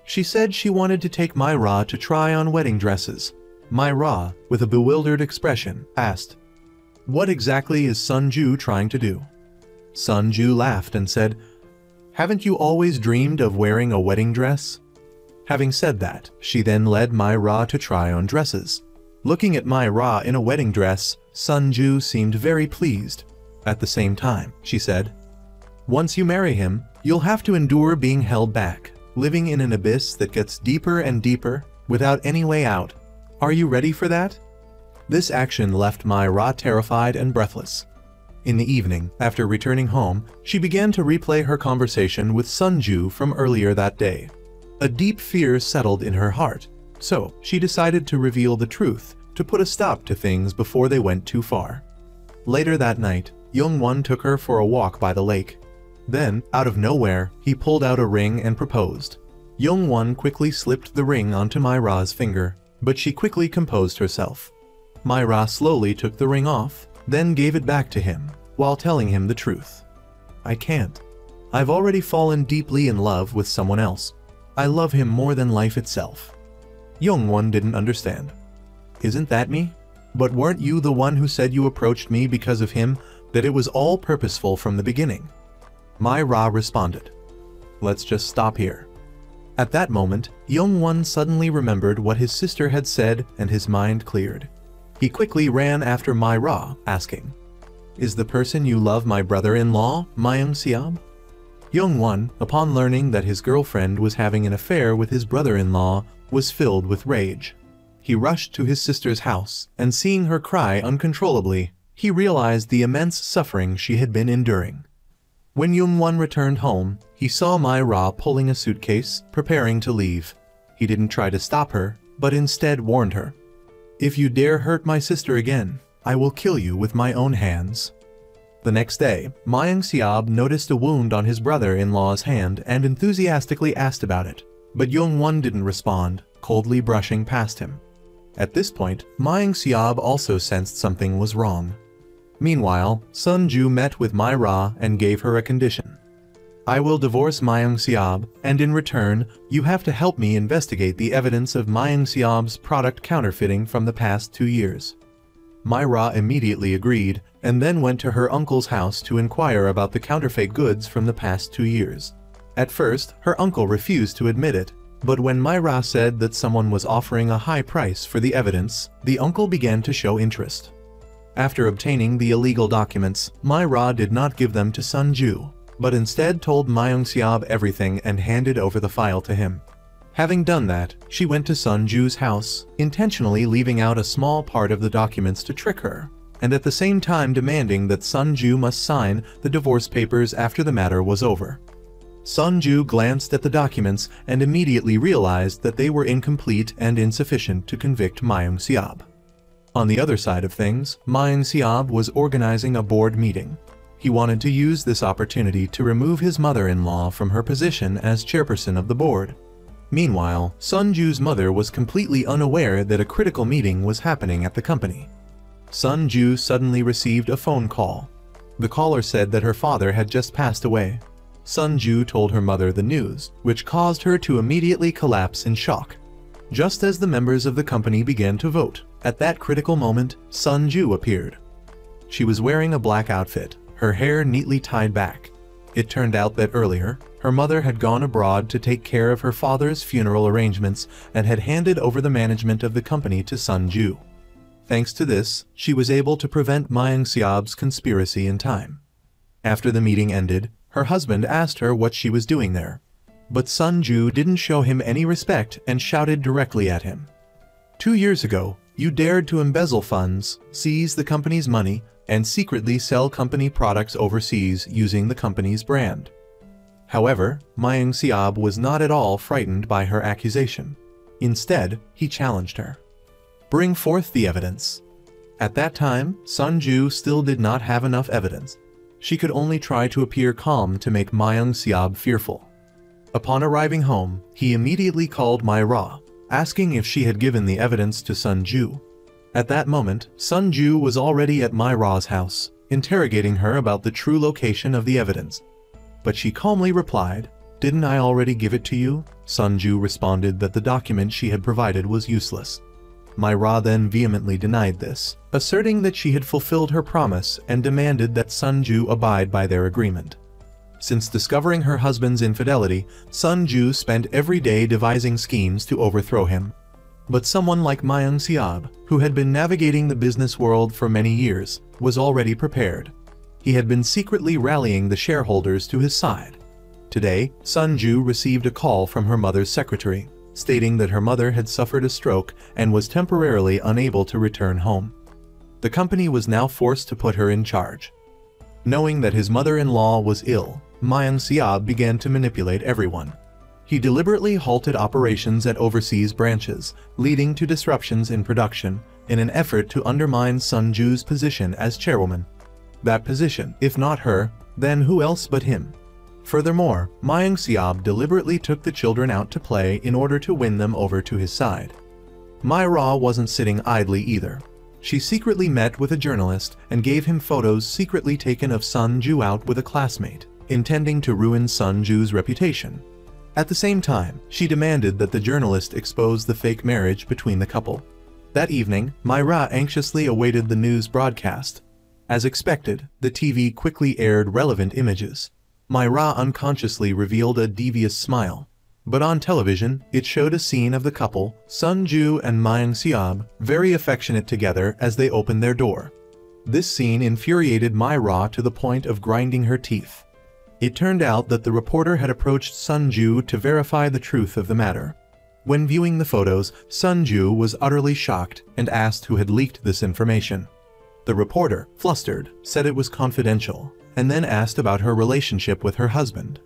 She said she wanted to take My-ra to try on wedding dresses. My-ra, with a bewildered expression, asked, "What exactly is Sunju trying to do?" Sunju laughed and said, "Haven't you always dreamed of wearing a wedding dress?" Having said that, she then led My-ra to try on dresses. Looking at My-ra in a wedding dress, Sunju seemed very pleased. At the same time, she said, "Once you marry him, you'll have to endure being held back, living in an abyss that gets deeper and deeper, without any way out. Are you ready for that?" This action left My-ra terrified and breathless. In the evening, after returning home, she began to replay her conversation with Sunju from earlier that day. A deep fear settled in her heart, so she decided to reveal the truth, to put a stop to things before they went too far. Later that night, Young-won took her for a walk by the lake. Then, out of nowhere, he pulled out a ring and proposed. Young-won quickly slipped the ring onto My-ra's finger, but she quickly composed herself. My-ra slowly took the ring off, then gave it back to him, while telling him the truth. "I can't. I've already fallen deeply in love with someone else. I love him more than life itself." Young-won didn't understand. "Isn't that me? But weren't you the one who said you approached me because of him, that it was all purposeful from the beginning?" My-ra responded, "Let's just stop here." At that moment, Young-won suddenly remembered what his sister had said and his mind cleared. He quickly ran after My-ra, asking, "Is the person you love my brother-in-law, Ma Ying-seob?" Young-won, upon learning that his girlfriend was having an affair with his brother-in-law, was filled with rage. He rushed to his sister's house, and seeing her cry uncontrollably, he realized the immense suffering she had been enduring. When Young-won returned home, he saw My-ra pulling a suitcase, preparing to leave. He didn't try to stop her, but instead warned her, "If you dare hurt my sister again, I will kill you with my own hands." The next day, Ma Ying-seob noticed a wound on his brother-in-law's hand and enthusiastically asked about it, but Young-won didn't respond, coldly brushing past him. At this point, Ma Ying-seob also sensed something was wrong. Meanwhile, Sunju met with My-ra and gave her a condition. "I will divorce Ma Ying-seob, and in return, you have to help me investigate the evidence of Ma Ying-seob's product counterfeiting from the past 2 years." My-ra immediately agreed, and then went to her uncle's house to inquire about the counterfeit goods from the past 2 years. At first, her uncle refused to admit it, but when My-ra said that someone was offering a high price for the evidence, the uncle began to show interest. After obtaining the illegal documents, My-ra did not give them to Sunju, but instead told Ma Ying-seob everything and handed over the file to him. Having done that, she went to Sun Ju's house, intentionally leaving out a small part of the documents to trick her, and at the same time demanding that Sun Ju must sign the divorce papers after the matter was over. Sun Ju glanced at the documents and immediately realized that they were incomplete and insufficient to convict Ma Yong-seob. On the other side of things, Ma Yong-seob was organizing a board meeting. He wanted to use this opportunity to remove his mother-in-law from her position as chairperson of the board. Meanwhile, Sun Ju's mother was completely unaware that a critical meeting was happening at the company. Sun Ju suddenly received a phone call. The caller said that her father had just passed away. Sun Ju told her mother the news, which caused her to immediately collapse in shock. Just as the members of the company began to vote, at that critical moment, Sun Ju appeared. She was wearing a black outfit, her hair neatly tied back. It turned out that earlier, her mother had gone abroad to take care of her father's funeral arrangements and had handed over the management of the company to Sun Ju. Thanks to this, she was able to prevent Ma Yong-seob's conspiracy in time. After the meeting ended, her husband asked her what she was doing there. But Sun Ju didn't show him any respect and shouted directly at him. 2 years ago, you dared to embezzle funds, seize the company's money, and secretly sell company products overseas using the company's brand. However, Ma Yong-seob was not at all frightened by her accusation. Instead, he challenged her. Bring forth the evidence. At that time, Sun Ju still did not have enough evidence. She could only try to appear calm to make Ma Yong-seob fearful. Upon arriving home, he immediately called Ma Ra, asking if she had given the evidence to Sun Ju. At that moment, Sun Ju was already at Ma Ra's house, interrogating her about the true location of the evidence. But she calmly replied, "Didn't I already give it to you?" Sun Ju responded that the document she had provided was useless. Ma Ra then vehemently denied this, asserting that she had fulfilled her promise and demanded that Sun Ju abide by their agreement. Since discovering her husband's infidelity, Sun Ju spent every day devising schemes to overthrow him. But someone like Ma Yong-seob, who had been navigating the business world for many years, was already prepared. He had been secretly rallying the shareholders to his side. Today, Sun Ju received a call from her mother's secretary, stating that her mother had suffered a stroke and was temporarily unable to return home. The company was now forced to put her in charge. Knowing that his mother-in-law was ill, Ma Yong-seob began to manipulate everyone. He deliberately halted operations at overseas branches, leading to disruptions in production, in an effort to undermine Sun Ju's position as chairwoman. That position, if not her, then who else but him? Furthermore, Ma Yong-seob deliberately took the children out to play in order to win them over to his side. Ma Ra wasn't sitting idly either. She secretly met with a journalist and gave him photos secretly taken of Sun Ju out with a classmate, intending to ruin Sun Ju's reputation. At the same time, she demanded that the journalist expose the fake marriage between the couple. That evening, Ma Ra anxiously awaited the news broadcast. As expected, the TV quickly aired relevant images. Ma Ra unconsciously revealed a devious smile. But on television, it showed a scene of the couple, Sun Ju and Ma Yong-seob, very affectionate together as they opened their door. This scene infuriated Ma Ra to the point of grinding her teeth. It turned out that the reporter had approached Sun Ju to verify the truth of the matter. When viewing the photos, Sun Ju was utterly shocked and asked who had leaked this information. The reporter, flustered, said it was confidential, and then asked about her relationship with her husband.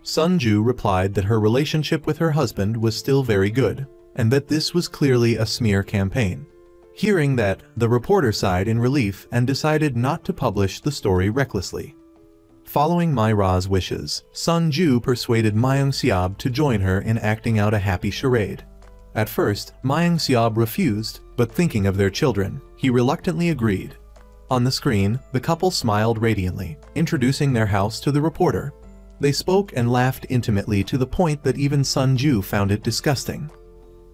Sun Ju replied that her relationship with her husband was still very good, and that this was clearly a smear campaign. Hearing that, the reporter sighed in relief and decided not to publish the story recklessly. Following Ma Ra's wishes, Sun Ju persuaded Ma Yong-seob to join her in acting out a happy charade. At first, Ma Yong-seob refused, but thinking of their children, he reluctantly agreed. On the screen, the couple smiled radiantly, introducing their house to the reporter. They spoke and laughed intimately to the point that even Sun Ju found it disgusting.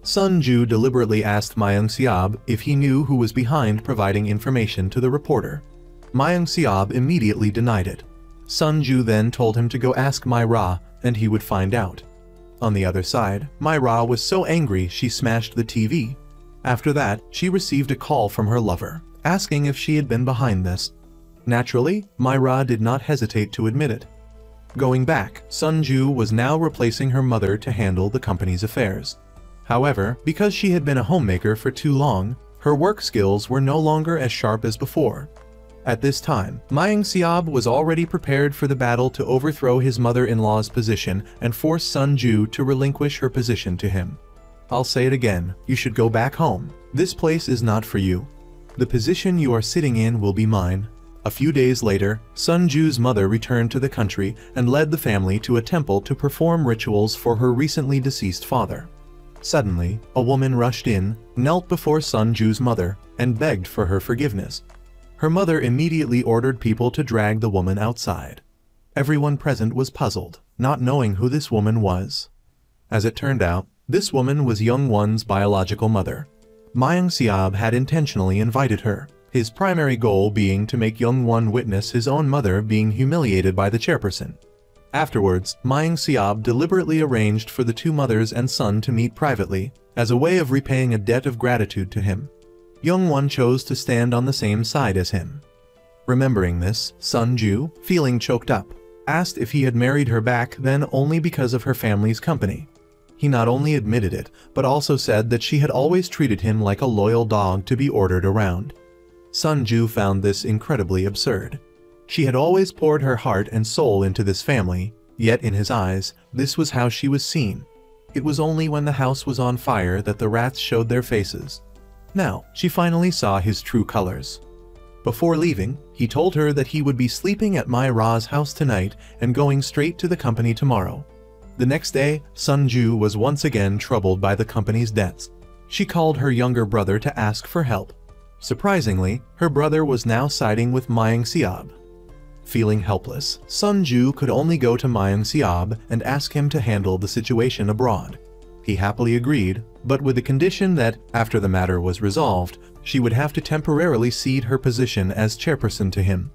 Sun Ju deliberately asked Ma Yong-seob if he knew who was behind providing information to the reporter. Ma Yong-seob immediately denied it. Sun Ju then told him to go ask Ma Ra, and he would find out. On the other side, Ma Ra was so angry she smashed the TV. After that, she received a call from her lover, asking if she had been behind this. Naturally, Ma Ra did not hesitate to admit it. Going back, Sun Ju was now replacing her mother to handle the company's affairs. However, because she had been a homemaker for too long, her work skills were no longer as sharp as before. At this time, Mayang Siab was already prepared for the battle to overthrow his mother-in-law's position and force Sun Ju to relinquish her position to him. I'll say it again, you should go back home. This place is not for you. The position you are sitting in will be mine. A few days later, Sun Ju's mother returned to the country and led the family to a temple to perform rituals for her recently deceased father. Suddenly, a woman rushed in, knelt before Sun Ju's mother, and begged for her forgiveness. Her mother immediately ordered people to drag the woman outside. Everyone present was puzzled, not knowing who this woman was. As it turned out, this woman was Young Won's biological mother. Mayang Siab had intentionally invited her, his primary goal being to make Young Won witness his own mother being humiliated by the chairperson. Afterwards, Mayang Siab deliberately arranged for the two mothers and son to meet privately, as a way of repaying a debt of gratitude to him. Young Won chose to stand on the same side as him. Remembering this, Sun Ju, feeling choked up, asked if he had married her back then only because of her family's company. He not only admitted it, but also said that she had always treated him like a loyal dog to be ordered around. Sun Ju found this incredibly absurd. She had always poured her heart and soul into this family, yet in his eyes, this was how she was seen. It was only when the house was on fire that the rats showed their faces. Now, she finally saw his true colors. Before leaving, he told her that he would be sleeping at Mai Ra's house tonight and going straight to the company tomorrow. The next day, Sun Ju was once again troubled by the company's debts. She called her younger brother to ask for help. Surprisingly, her brother was now siding with Mayang Siab. Feeling helpless, Sun Ju could only go to Mayang Siab and ask him to handle the situation abroad. He happily agreed, but with the condition that, after the matter was resolved, she would have to temporarily cede her position as chairperson to him.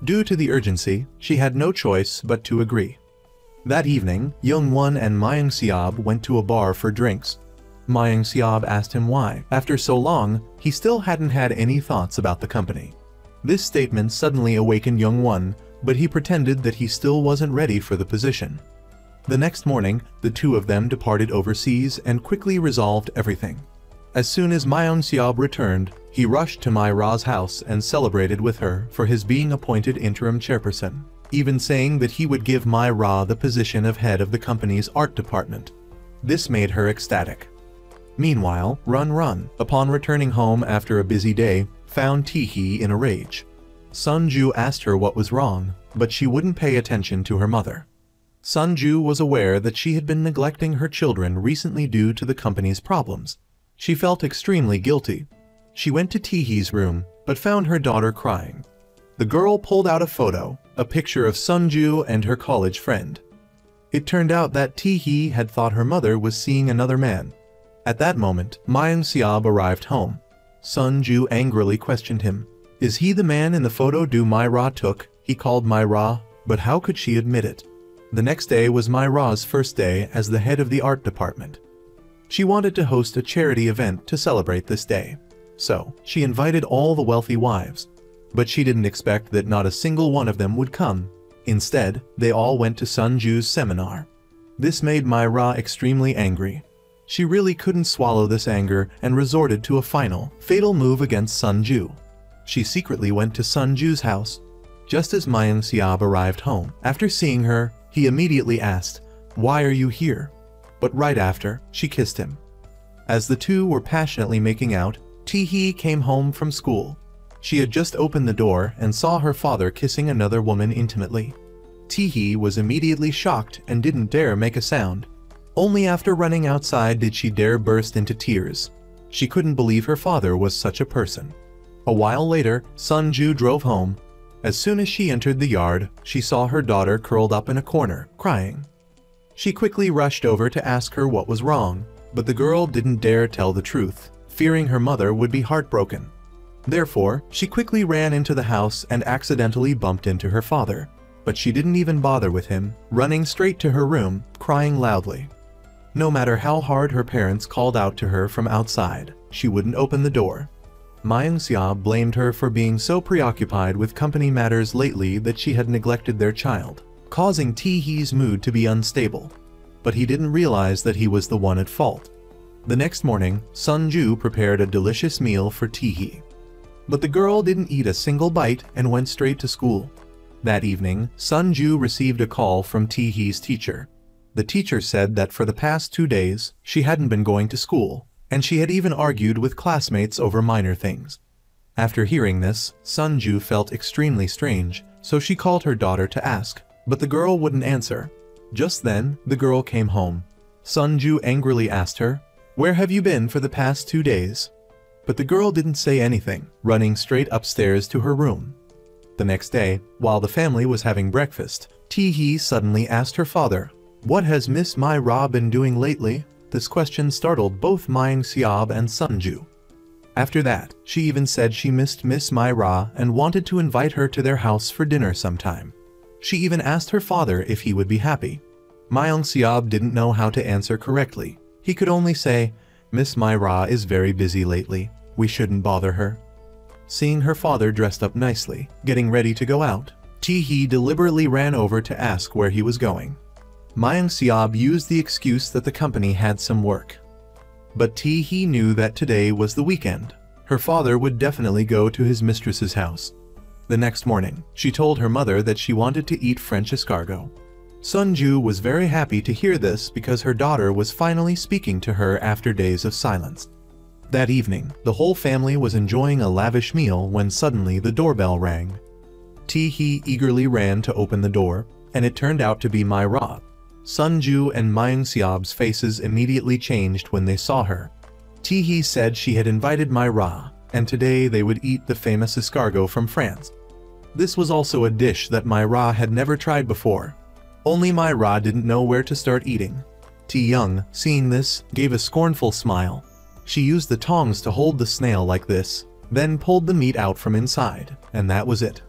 Due to the urgency, she had no choice but to agree. That evening, Young Won and Mayang Siab went to a bar for drinks. Mayang Siab asked him why, after so long, he still hadn't had any thoughts about the company. This statement suddenly awakened Young Won, but he pretended that he still wasn't ready for the position. The next morning, the two of them departed overseas and quickly resolved everything. As soon as Mayang Siab returned, he rushed to Mai Ra's house and celebrated with her for his being appointed interim chairperson, even saying that he would give Mai Ra the position of head of the company's art department. This made her ecstatic. Meanwhile, Run, upon returning home after a busy day, found Ti-hee in a rage. Sun Ju asked her what was wrong, but she wouldn't pay attention to her mother. Sun Ju was aware that she had been neglecting her children recently due to the company's problems. She felt extremely guilty. She went to Ti-hee's room, but found her daughter crying. The girl pulled out a photo, a picture of Sun Ju and her college friend. It turned out that Ti-hee had thought her mother was seeing another man. At that moment, Mayang Siab arrived home. Sun Ju angrily questioned him. Is he the man in the photo Mai Ra took? He called Mai Ra, but how could she admit it? The next day was Mai Ra's first day as the head of the art department. She wanted to host a charity event to celebrate this day. So, she invited all the wealthy wives. But she didn't expect that not a single one of them would come. Instead, they all went to Sun Ju's seminar. This made Mai Ra extremely angry. She really couldn't swallow this anger and resorted to a final, fatal move against Sun Ju. She secretly went to Sun Ju's house. Just as Mayang Siab arrived home, after seeing her, he immediately asked, "Why are you here?" But right after, she kissed him. As the two were passionately making out, Ti-hee came home from school. She had just opened the door and saw her father kissing another woman intimately. Ti-hee was immediately shocked and didn't dare make a sound. Only after running outside did she dare burst into tears. She couldn't believe her father was such a person. A while later, Sun Ju drove home. As soon as she entered the yard, she saw her daughter curled up in a corner, crying. She quickly rushed over to ask her what was wrong, but the girl didn't dare tell the truth, fearing her mother would be heartbroken. Therefore, she quickly ran into the house and accidentally bumped into her father. But she didn't even bother with him, running straight to her room, crying loudly. No matter how hard her parents called out to her from outside, she wouldn't open the door. Mayang Siab blamed her for being so preoccupied with company matters lately that she had neglected their child, causing Ti-hee's mood to be unstable. But he didn't realize that he was the one at fault. The next morning, Sunju prepared a delicious meal for Ti-hee. But the girl didn't eat a single bite and went straight to school. That evening, Sunju received a call from Ti-hee's teacher. The teacher said that for the past 2 days, she hadn't been going to school, and she had even argued with classmates over minor things. After hearing this, Sunju felt extremely strange, so she called her daughter to ask, but the girl wouldn't answer. Just then, the girl came home. Sunju angrily asked her, "Where have you been for the past 2 days?" But the girl didn't say anything, running straight upstairs to her room. The next day, while the family was having breakfast, Ti-hee suddenly asked her father, "What has Miss Mai Ra been doing lately?" This question startled both Myung-seob and Sunju. After that, she even said she missed Miss Mai Ra and wanted to invite her to their house for dinner sometime. She even asked her father if he would be happy. Myung-seob didn't know how to answer correctly. He could only say, "Miss Mai Ra is very busy lately. We shouldn't bother her." Seeing her father dressed up nicely, getting ready to go out, Ti-hee deliberately ran over to ask where he was going. Myung-seob used the excuse that the company had some work. But Ti-hee knew that today was the weekend. Her father would definitely go to his mistress's house. The next morning, she told her mother that she wanted to eat French escargot. Sunju was very happy to hear this because her daughter was finally speaking to her after days of silence. That evening, the whole family was enjoying a lavish meal when suddenly the doorbell rang. Ti-hee eagerly ran to open the door, and it turned out to be Mai Ra. Sunju and Myung-seob's faces immediately changed when they saw her. Ti-hee said she had invited Mai Ra, and today they would eat the famous escargot from France. This was also a dish that Mai Ra had never tried before. Only Mai Ra didn't know where to start eating. Ti-young, seeing this, gave a scornful smile. She used the tongs to hold the snail like this, then pulled the meat out from inside, and that was it.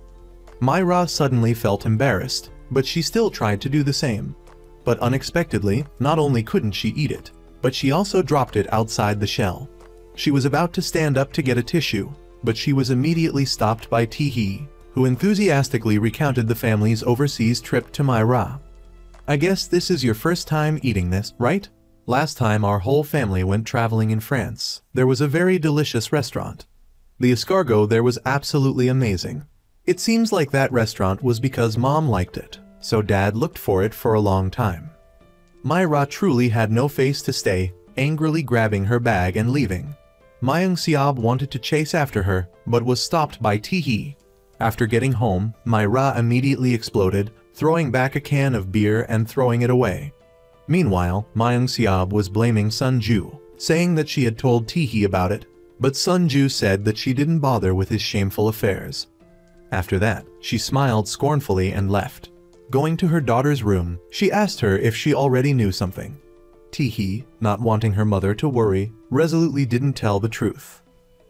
Mai Ra suddenly felt embarrassed, but she still tried to do the same. But unexpectedly, not only couldn't she eat it, but she also dropped it outside the shell. She was about to stand up to get a tissue, but she was immediately stopped by Ti-hee, who enthusiastically recounted the family's overseas trip to Mai Ra. "I guess this is your first time eating this, right? Last time our whole family went traveling in France, there was a very delicious restaurant. The escargot there was absolutely amazing. It seems like that restaurant was because Mom liked it, so Dad looked for it for a long time." Mai Ra truly had no face to stay, angrily grabbing her bag and leaving. Myung-seob wanted to chase after her, but was stopped by Ti-hee. After getting home, Mai Ra immediately exploded, throwing back a can of beer and throwing it away. Meanwhile, Myung-seob was blaming Sunju, saying that she had told Ti-hee about it, but Sunju said that she didn't bother with his shameful affairs. After that, she smiled scornfully and left. Going to her daughter's room, she asked her if she already knew something. Ti-hee, not wanting her mother to worry, resolutely didn't tell the truth.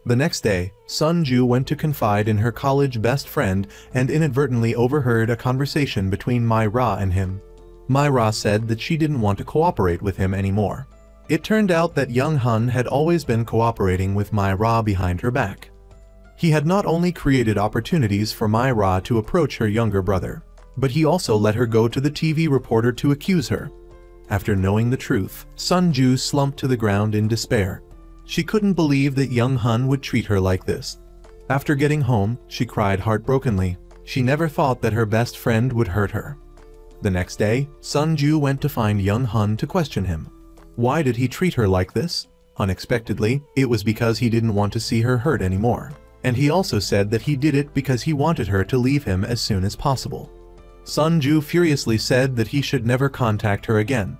The next day, Sunju went to confide in her college best friend and inadvertently overheard a conversation between Mai Ra and him. Mai Ra said that she didn't want to cooperate with him anymore. It turned out that Young Hun had always been cooperating with Mai Ra behind her back. He had not only created opportunities for Mai Ra to approach her younger brother, but he also let her go to the TV reporter to accuse her. After knowing the truth, Sunju slumped to the ground in despair. She couldn't believe that Young Hun would treat her like this. After getting home, she cried heartbrokenly. She never thought that her best friend would hurt her. The next day, Sunju went to find Young Hun to question him. Why did he treat her like this? Unexpectedly, it was because he didn't want to see her hurt anymore. And he also said that he did it because he wanted her to leave him as soon as possible. Sunju furiously said that he should never contact her again.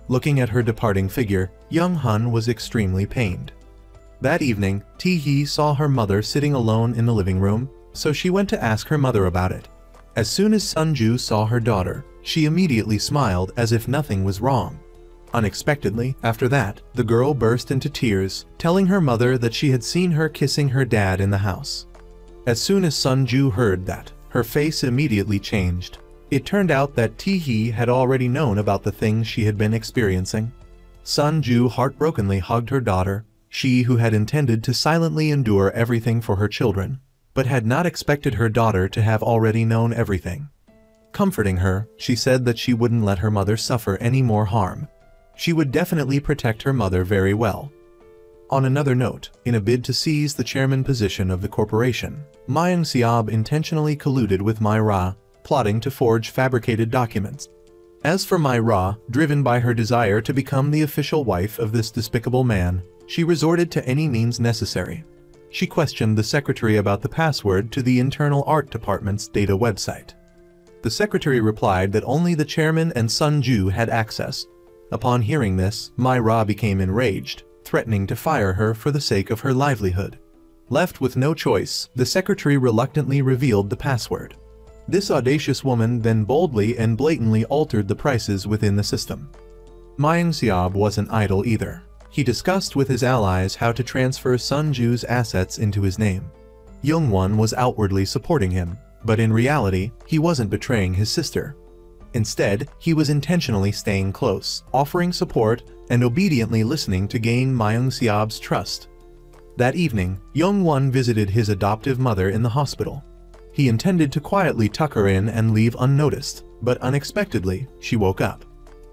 Looking at her departing figure, Young Hun was extremely pained. That evening, Ti-hee saw her mother sitting alone in the living room, so she went to ask her mother about it. As soon as Sunju saw her daughter, she immediately smiled as if nothing was wrong. Unexpectedly, after that, the girl burst into tears, telling her mother that she had seen her kissing her dad in the house. As soon as Sunju heard that, her face immediately changed. It turned out that Ti-hee had already known about the things she had been experiencing. Sunju heartbrokenly hugged her daughter, she who had intended to silently endure everything for her children, but had not expected her daughter to have already known everything. Comforting her, she said that she wouldn't let her mother suffer any more harm. She would definitely protect her mother very well. On another note, in a bid to seize the chairman position of the corporation, Mayang Siab intentionally colluded with Mai Ra, plotting to forge fabricated documents. As for Mai Ra, driven by her desire to become the official wife of this despicable man, she resorted to any means necessary. She questioned the secretary about the password to the internal art department's data website. The secretary replied that only the chairman and Sun Ju had access. Upon hearing this, Mai Ra became enraged, threatening to fire her for the sake of her livelihood. Left with no choice, the secretary reluctantly revealed the password. This audacious woman then boldly and blatantly altered the prices within the system. Mayang Siab wasn't idle either. He discussed with his allies how to transfer Sun Ju's assets into his name. Youngwon was outwardly supporting him, but in reality, he wasn't betraying his sister. Instead, he was intentionally staying close, offering support, and obediently listening to gain Mayang Siab's trust. That evening, Youngwon visited his adoptive mother in the hospital. He intended to quietly tuck her in and leave unnoticed, but unexpectedly, she woke up.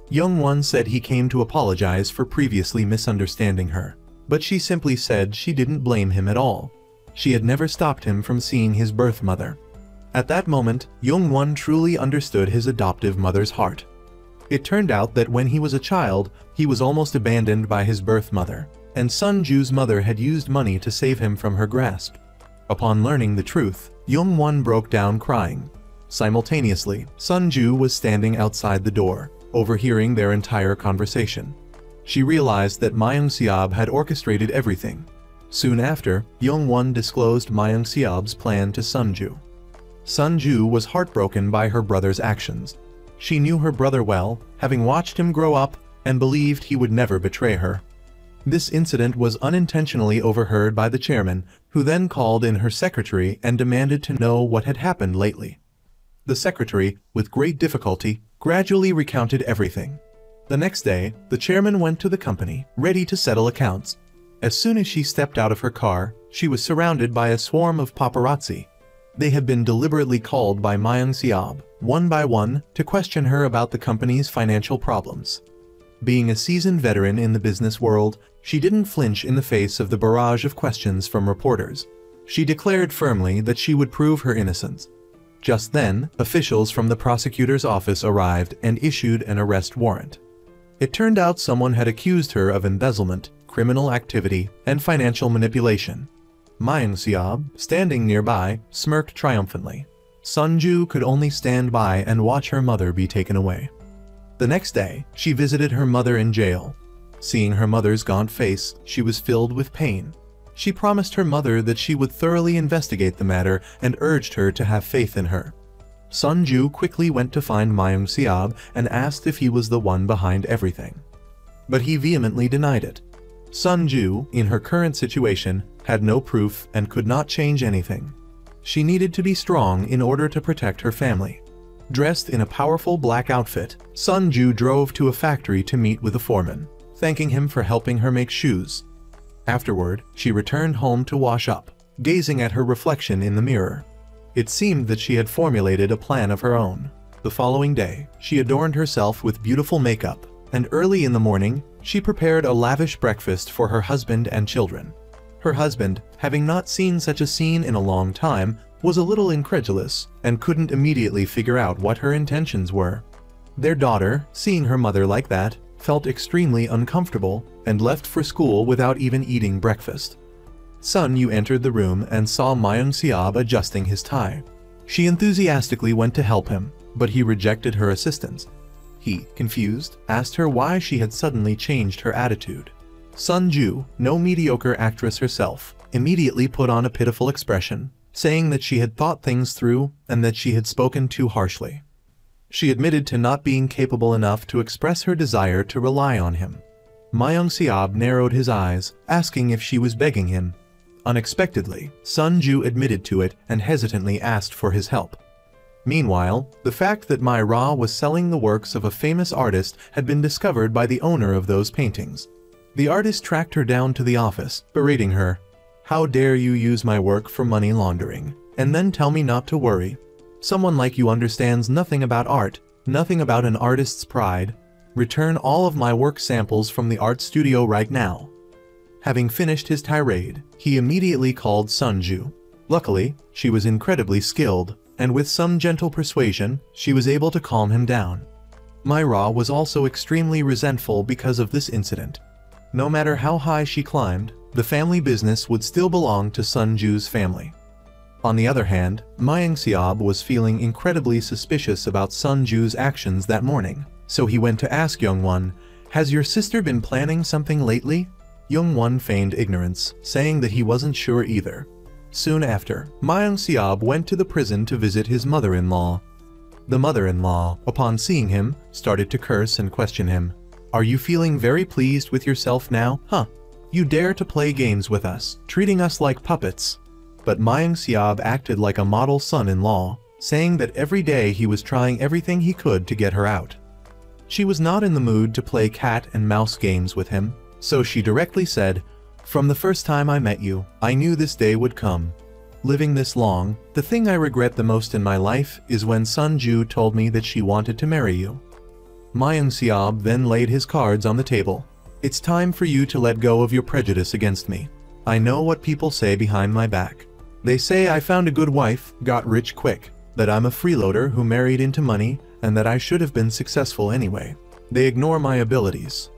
Youngwon said he came to apologize for previously misunderstanding her, but she simply said she didn't blame him at all. She had never stopped him from seeing his birth mother. At that moment, Youngwon truly understood his adoptive mother's heart. It turned out that when he was a child, he was almost abandoned by his birth mother, and Sun Ju's mother had used money to save him from her grasp. Upon learning the truth, Youngwon broke down crying. Simultaneously, Sun Ju was standing outside the door, overhearing their entire conversation. She realized that Mayang Siab had orchestrated everything. Soon after, Youngwon disclosed Mayang Siab's plan to Sun Ju. Sun Ju was heartbroken by her brother's actions. She knew her brother well, having watched him grow up, and believed he would never betray her. This incident was unintentionally overheard by the chairman, who then called in her secretary and demanded to know what had happened lately. The secretary, with great difficulty, gradually recounted everything. The next day, the chairman went to the company, ready to settle accounts. As soon as she stepped out of her car, she was surrounded by a swarm of paparazzi. They had been deliberately called by Mayang Siab, one by one, to question her about the company's financial problems. Being a seasoned veteran in the business world, she didn't flinch in the face of the barrage of questions from reporters. She declared firmly that she would prove her innocence. Just then, officials from the prosecutor's office arrived and issued an arrest warrant. It turned out someone had accused her of embezzlement, criminal activity, and financial manipulation. Mayang Siab, standing nearby, smirked triumphantly. Sun Ju could only stand by and watch her mother be taken away. The next day, she visited her mother in jail. Seeing her mother's gaunt face, she was filled with pain. She promised her mother that she would thoroughly investigate the matter and urged her to have faith in her. Sun Ju quickly went to find Mayang Siab and asked if he was the one behind everything. But he vehemently denied it. Sun Ju, in her current situation, had no proof and could not change anything. She needed to be strong in order to protect her family. Dressed in a powerful black outfit, Sun Ju drove to a factory to meet with a foreman, thanking him for helping her make shoes. Afterward, she returned home to wash up, gazing at her reflection in the mirror. It seemed that she had formulated a plan of her own. The following day, she adorned herself with beautiful makeup, and early in the morning, she prepared a lavish breakfast for her husband and children. Her husband, having not seen such a scene in a long time, was a little incredulous and couldn't immediately figure out what her intentions were. Their daughter, seeing her mother like that, felt extremely uncomfortable and left for school without even eating breakfast. Sun Yu entered the room and saw Mayang Siab adjusting his tie. She enthusiastically went to help him, but he rejected her assistance. He, confused, asked her why she had suddenly changed her attitude. Sun Ju, no mediocre actress herself, immediately put on a pitiful expression, saying that she had thought things through and that she had spoken too harshly. She admitted to not being capable enough to express her desire to rely on him. Mayang Siab narrowed his eyes, asking if she was begging him. Unexpectedly, Sun Ju admitted to it and hesitantly asked for his help. Meanwhile, the fact that Mai Ra was selling the works of a famous artist had been discovered by the owner of those paintings. The artist tracked her down to the office, berating her. "How dare you use my work for money laundering, and then tell me not to worry?" Someone like you understands nothing about art, nothing about an artist's pride. Return all of my work samples from the art studio right now." Having finished his tirade, he immediately called Sunju. Luckily, she was incredibly skilled, and with some gentle persuasion, she was able to calm him down. Myra was also extremely resentful because of this incident. No matter how high she climbed, the family business would still belong to Sunju's family. On the other hand, Mayang Siab was feeling incredibly suspicious about Sunju's actions that morning, so he went to ask Youngwon, "Has your sister been planning something lately?" Youngwon feigned ignorance, saying that he wasn't sure either. Soon after, Mayang Siab went to the prison to visit his mother-in-law. The mother-in-law, upon seeing him, started to curse and question him. "Are you feeling very pleased with yourself now, huh? You dare to play games with us, treating us like puppets." But Mayang Siab acted like a model son-in-law, saying that every day he was trying everything he could to get her out. She was not in the mood to play cat and mouse games with him, so she directly said, "From the first time I met you, I knew this day would come. Living this long, the thing I regret the most in my life is when Sunju told me that she wanted to marry you." Mayang Siab then laid his cards on the table. "It's time for you to let go of your prejudice against me. I know what people say behind my back. They say I found a good wife, got rich quick, that I'm a freeloader who married into money, and that I should have been successful anyway. They ignore my abilities.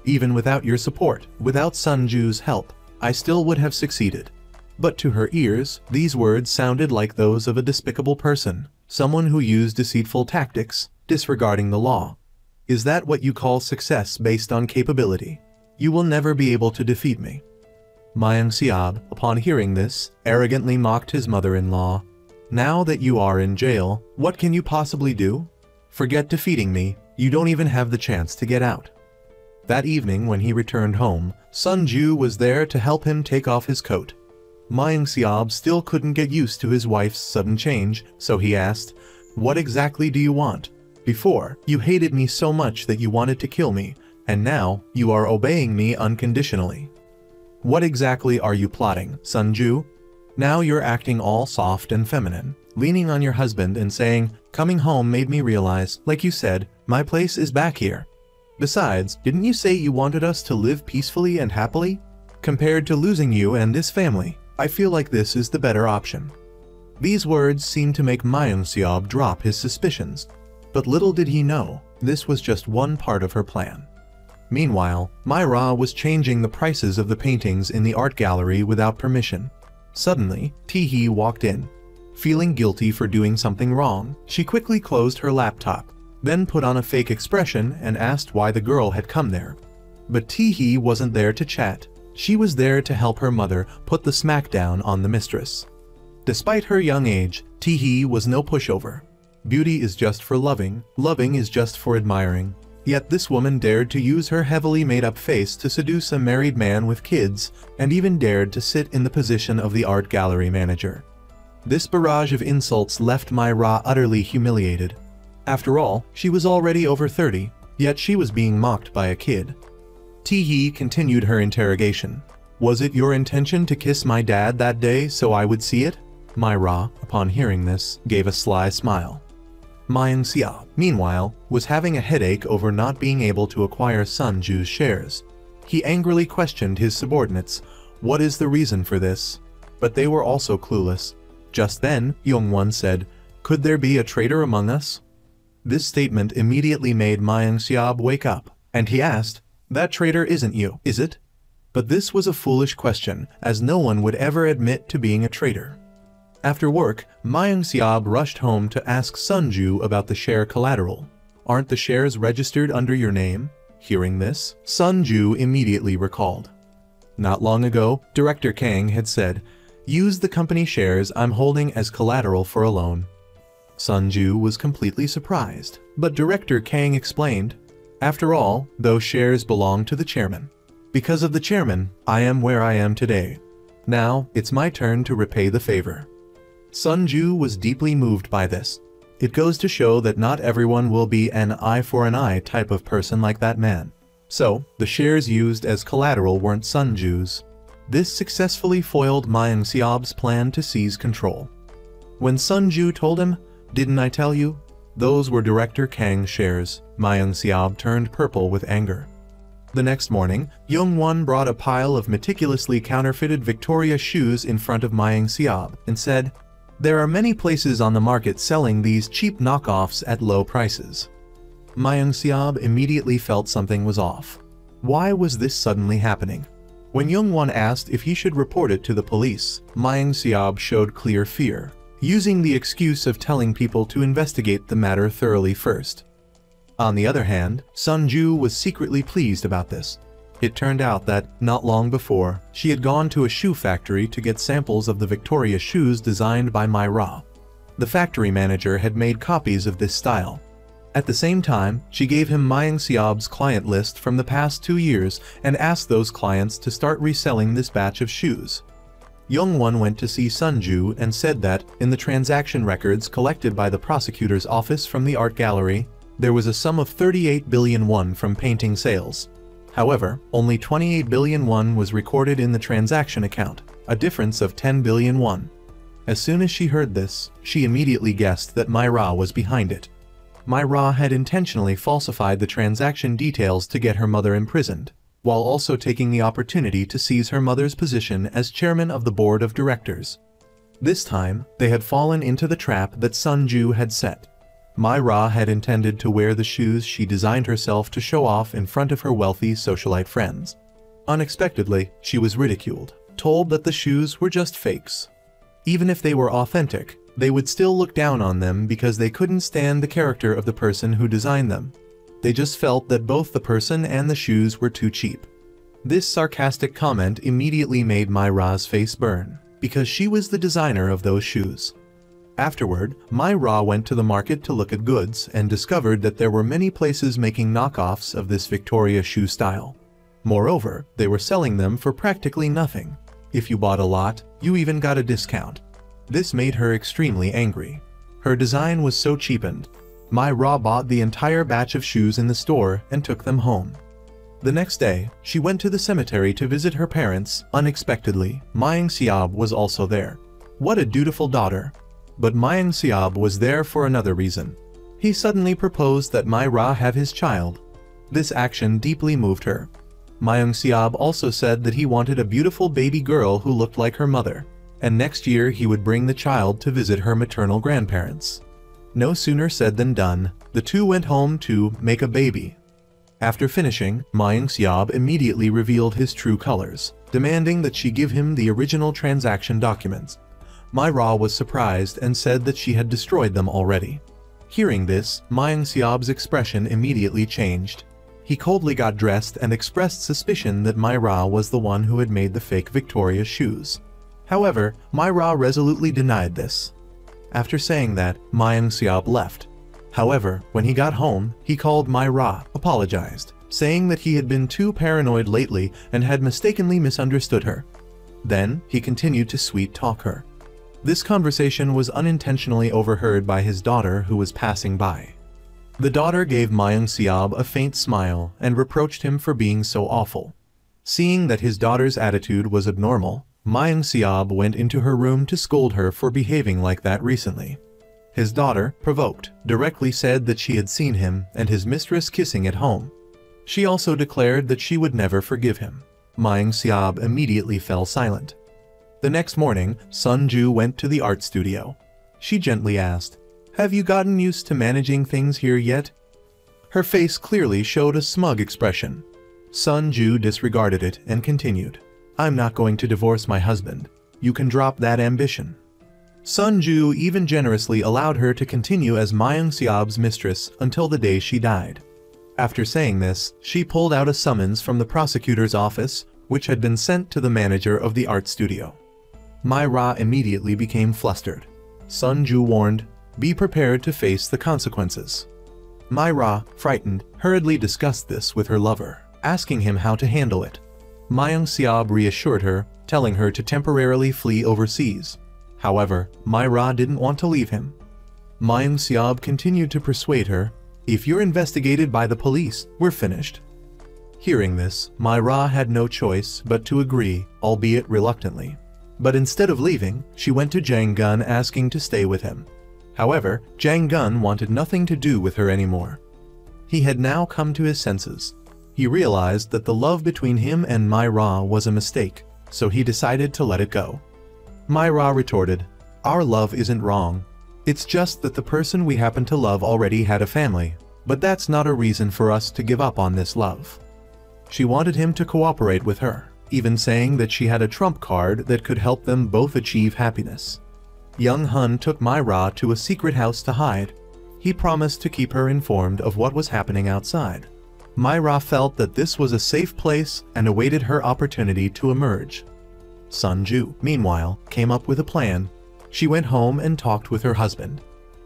Even without your support, without Sunju's help, I still would have succeeded." But to her ears, these words sounded like those of a despicable person, someone who used deceitful tactics, disregarding the law. "Is that what you call success based on capability? You will never be able to defeat me." Mayang Siab, upon hearing this, arrogantly mocked his mother-in-law. "Now that you are in jail, what can you possibly do? Forget defeating me, you don't even have the chance to get out." That evening when he returned home, Sunju was there to help him take off his coat. Mayang Siab still couldn't get used to his wife's sudden change, so he asked, "What exactly do you want? Before, you hated me so much that you wanted to kill me, and now, you are obeying me unconditionally. What exactly are you plotting, Sunju? Now you're acting all soft and feminine, leaning on your husband and saying, 'Coming home made me realize, like you said, my place is back here.' Besides, didn't you say you wanted us to live peacefully and happily? Compared to losing you and this family, I feel like this is the better option." These words seemed to make Mayang Siab drop his suspicions. But little did he know, this was just one part of her plan. Meanwhile, Myra was changing the prices of the paintings in the art gallery without permission. Suddenly, Teehee walked in. Feeling guilty for doing something wrong, she quickly closed her laptop, then put on a fake expression and asked why the girl had come there. But Teehee wasn't there to chat. She was there to help her mother put the smackdown on the mistress. Despite her young age, Teehee was no pushover. Beauty is just for loving, loving is just for admiring. Yet this woman dared to use her heavily made-up face to seduce a married man with kids, and even dared to sit in the position of the art gallery manager. This barrage of insults left Myra utterly humiliated. After all, she was already over 30, yet she was being mocked by a kid. Teehee continued her interrogation. "Was it your intention to kiss my dad that day so I would see it?" Myra, upon hearing this, gave a sly smile. Mayang Siab, meanwhile, was having a headache over not being able to acquire Sunju's shares. He angrily questioned his subordinates, "What is the reason for this?" But they were also clueless. Just then, Youngwon said, "Could there be a traitor among us?" This statement immediately made Mayang Siab wake up, and he asked, "That traitor isn't you, is it?" But this was a foolish question, as no one would ever admit to being a traitor. After work, Mayang Siab rushed home to ask Sunju about the share collateral. "Aren't the shares registered under your name?" Hearing this, Sunju immediately recalled. Not long ago, Director Kang had said, "Use the company shares I'm holding as collateral for a loan." Sunju was completely surprised, but Director Kang explained, "After all, those shares belong to the chairman. Because of the chairman, I am where I am today. Now, it's my turn to repay the favor." Sunju was deeply moved by this. It goes to show that not everyone will be an eye for an eye type of person like that man. So, the shares used as collateral weren't Sunju's. This successfully foiled Mayang Siab's plan to seize control. When Sunju told him, Didn't I tell you? Those were Director Kang's shares. Ma Young-seob turned purple with anger. The next morning, Young-won brought a pile of meticulously counterfeited Victoria shoes in front of Ma Young-seob and said, "There are many places on the market selling these cheap knockoffs at low prices." Ma Young-seob immediately felt something was off. Why was this suddenly happening? When Young-won asked if he should report it to the police, Ma Young-seob showed clear fear, using the excuse of telling people to investigate the matter thoroughly first. On the other hand, Sun-ju was secretly pleased about this. It turned out that, not long before, she had gone to a shoe factory to get samples of the Victoria shoes designed by My Ra. The factory manager had made copies of this style. At the same time, she gave him Ma Young-seob's client list from the past 2 years and asked those clients to start reselling this batch of shoes. Young-won went to see Sun-ju and said that, in the transaction records collected by the prosecutor's office from the art gallery, there was a sum of 38 billion won from painting sales. However, only 28 billion won was recorded in the transaction account, a difference of 10 billion won. As soon as she heard this, she immediately guessed that My Ra was behind it. My Ra had intentionally falsified the transaction details to get her mother imprisoned, while also taking the opportunity to seize her mother's position as chairman of the board of directors. This time, they had fallen into the trap that Sun-ju had set. My Ra had intended to wear the shoes she designed herself to show off in front of her wealthy socialite friends. Unexpectedly, she was ridiculed, told that the shoes were just fakes. Even if they were authentic, they would still look down on them because they couldn't stand the character of the person who designed them. They just felt that both the person and the shoes were too cheap. This sarcastic comment immediately made My Ra's face burn, because she was the designer of those shoes. Afterward, My Ra went to the market to look at goods and discovered that there were many places making knockoffs of this Victoria shoe style. Moreover, they were selling them for practically nothing. If you bought a lot, you even got a discount. This made her extremely angry. Her design was so cheapened. My Ra bought the entire batch of shoes in the store and took them home. The next day, she went to the cemetery to visit her parents. Unexpectedly, Ma Young-seob was also there. What a dutiful daughter! But Ma Young-seob was there for another reason. He suddenly proposed that My Ra have his child. This action deeply moved her. Ma Young-seob also said that he wanted a beautiful baby girl who looked like her mother, and next year he would bring the child to visit her maternal grandparents. No sooner said than done, the two went home to make a baby. After finishing, Ma Young-seob immediately revealed his true colors, demanding that she give him the original transaction documents. My Ra was surprised and said that she had destroyed them already. Hearing this, Ma Young-seob's expression immediately changed. He coldly got dressed and expressed suspicion that My Ra was the one who had made the fake Victoria shoes. However, My Ra resolutely denied this. After saying that, Ma Young-seob left. However, when he got home, he called My Ra, apologized, saying that he had been too paranoid lately and had mistakenly misunderstood her. Then, he continued to sweet-talk her. This conversation was unintentionally overheard by his daughter who was passing by. The daughter gave Ma Young-seob a faint smile and reproached him for being so awful. Seeing that his daughter's attitude was abnormal, Ma Young-seob went into her room to scold her for behaving like that recently. His daughter, provoked, directly said that she had seen him and his mistress kissing at home. She also declared that she would never forgive him. Ma Young-seob immediately fell silent. The next morning, Sun-ju went to the art studio. She gently asked, "Have you gotten used to managing things here yet?" Her face clearly showed a smug expression. Sun-ju disregarded it and continued, "I'm not going to divorce my husband. You can drop that ambition." Sun-ju even generously allowed her to continue as Ma Young-seob's mistress until the day she died. After saying this, she pulled out a summons from the prosecutor's office, which had been sent to the manager of the art studio. My Ra immediately became flustered. Sun-ju warned, "Be prepared to face the consequences." My Ra, frightened, hurriedly discussed this with her lover, asking him how to handle it. Ma Young-seob reassured her, telling her to temporarily flee overseas. However, My Ra didn't want to leave him. Ma Young-seob continued to persuade her, "If you're investigated by the police, we're finished." Hearing this, My Ra had no choice but to agree, albeit reluctantly. But instead of leaving, she went to Jang Gun asking to stay with him. However, Jang Gun wanted nothing to do with her anymore. He had now come to his senses. He realized that the love between him and Mai Ra was a mistake, so he decided to let it go. Mai Ra retorted, "Our love isn't wrong. It's just that the person we happen to love already had a family, but that's not a reason for us to give up on this love." She wanted him to cooperate with her, even saying that she had a trump card that could help them both achieve happiness. Young Hun took Mai Ra to a secret house to hide. He promised to keep her informed of what was happening outside. Mai Ra felt that this was a safe place and awaited her opportunity to emerge. Sun Ju, meanwhile, came up with a plan. She went home and talked with her husband.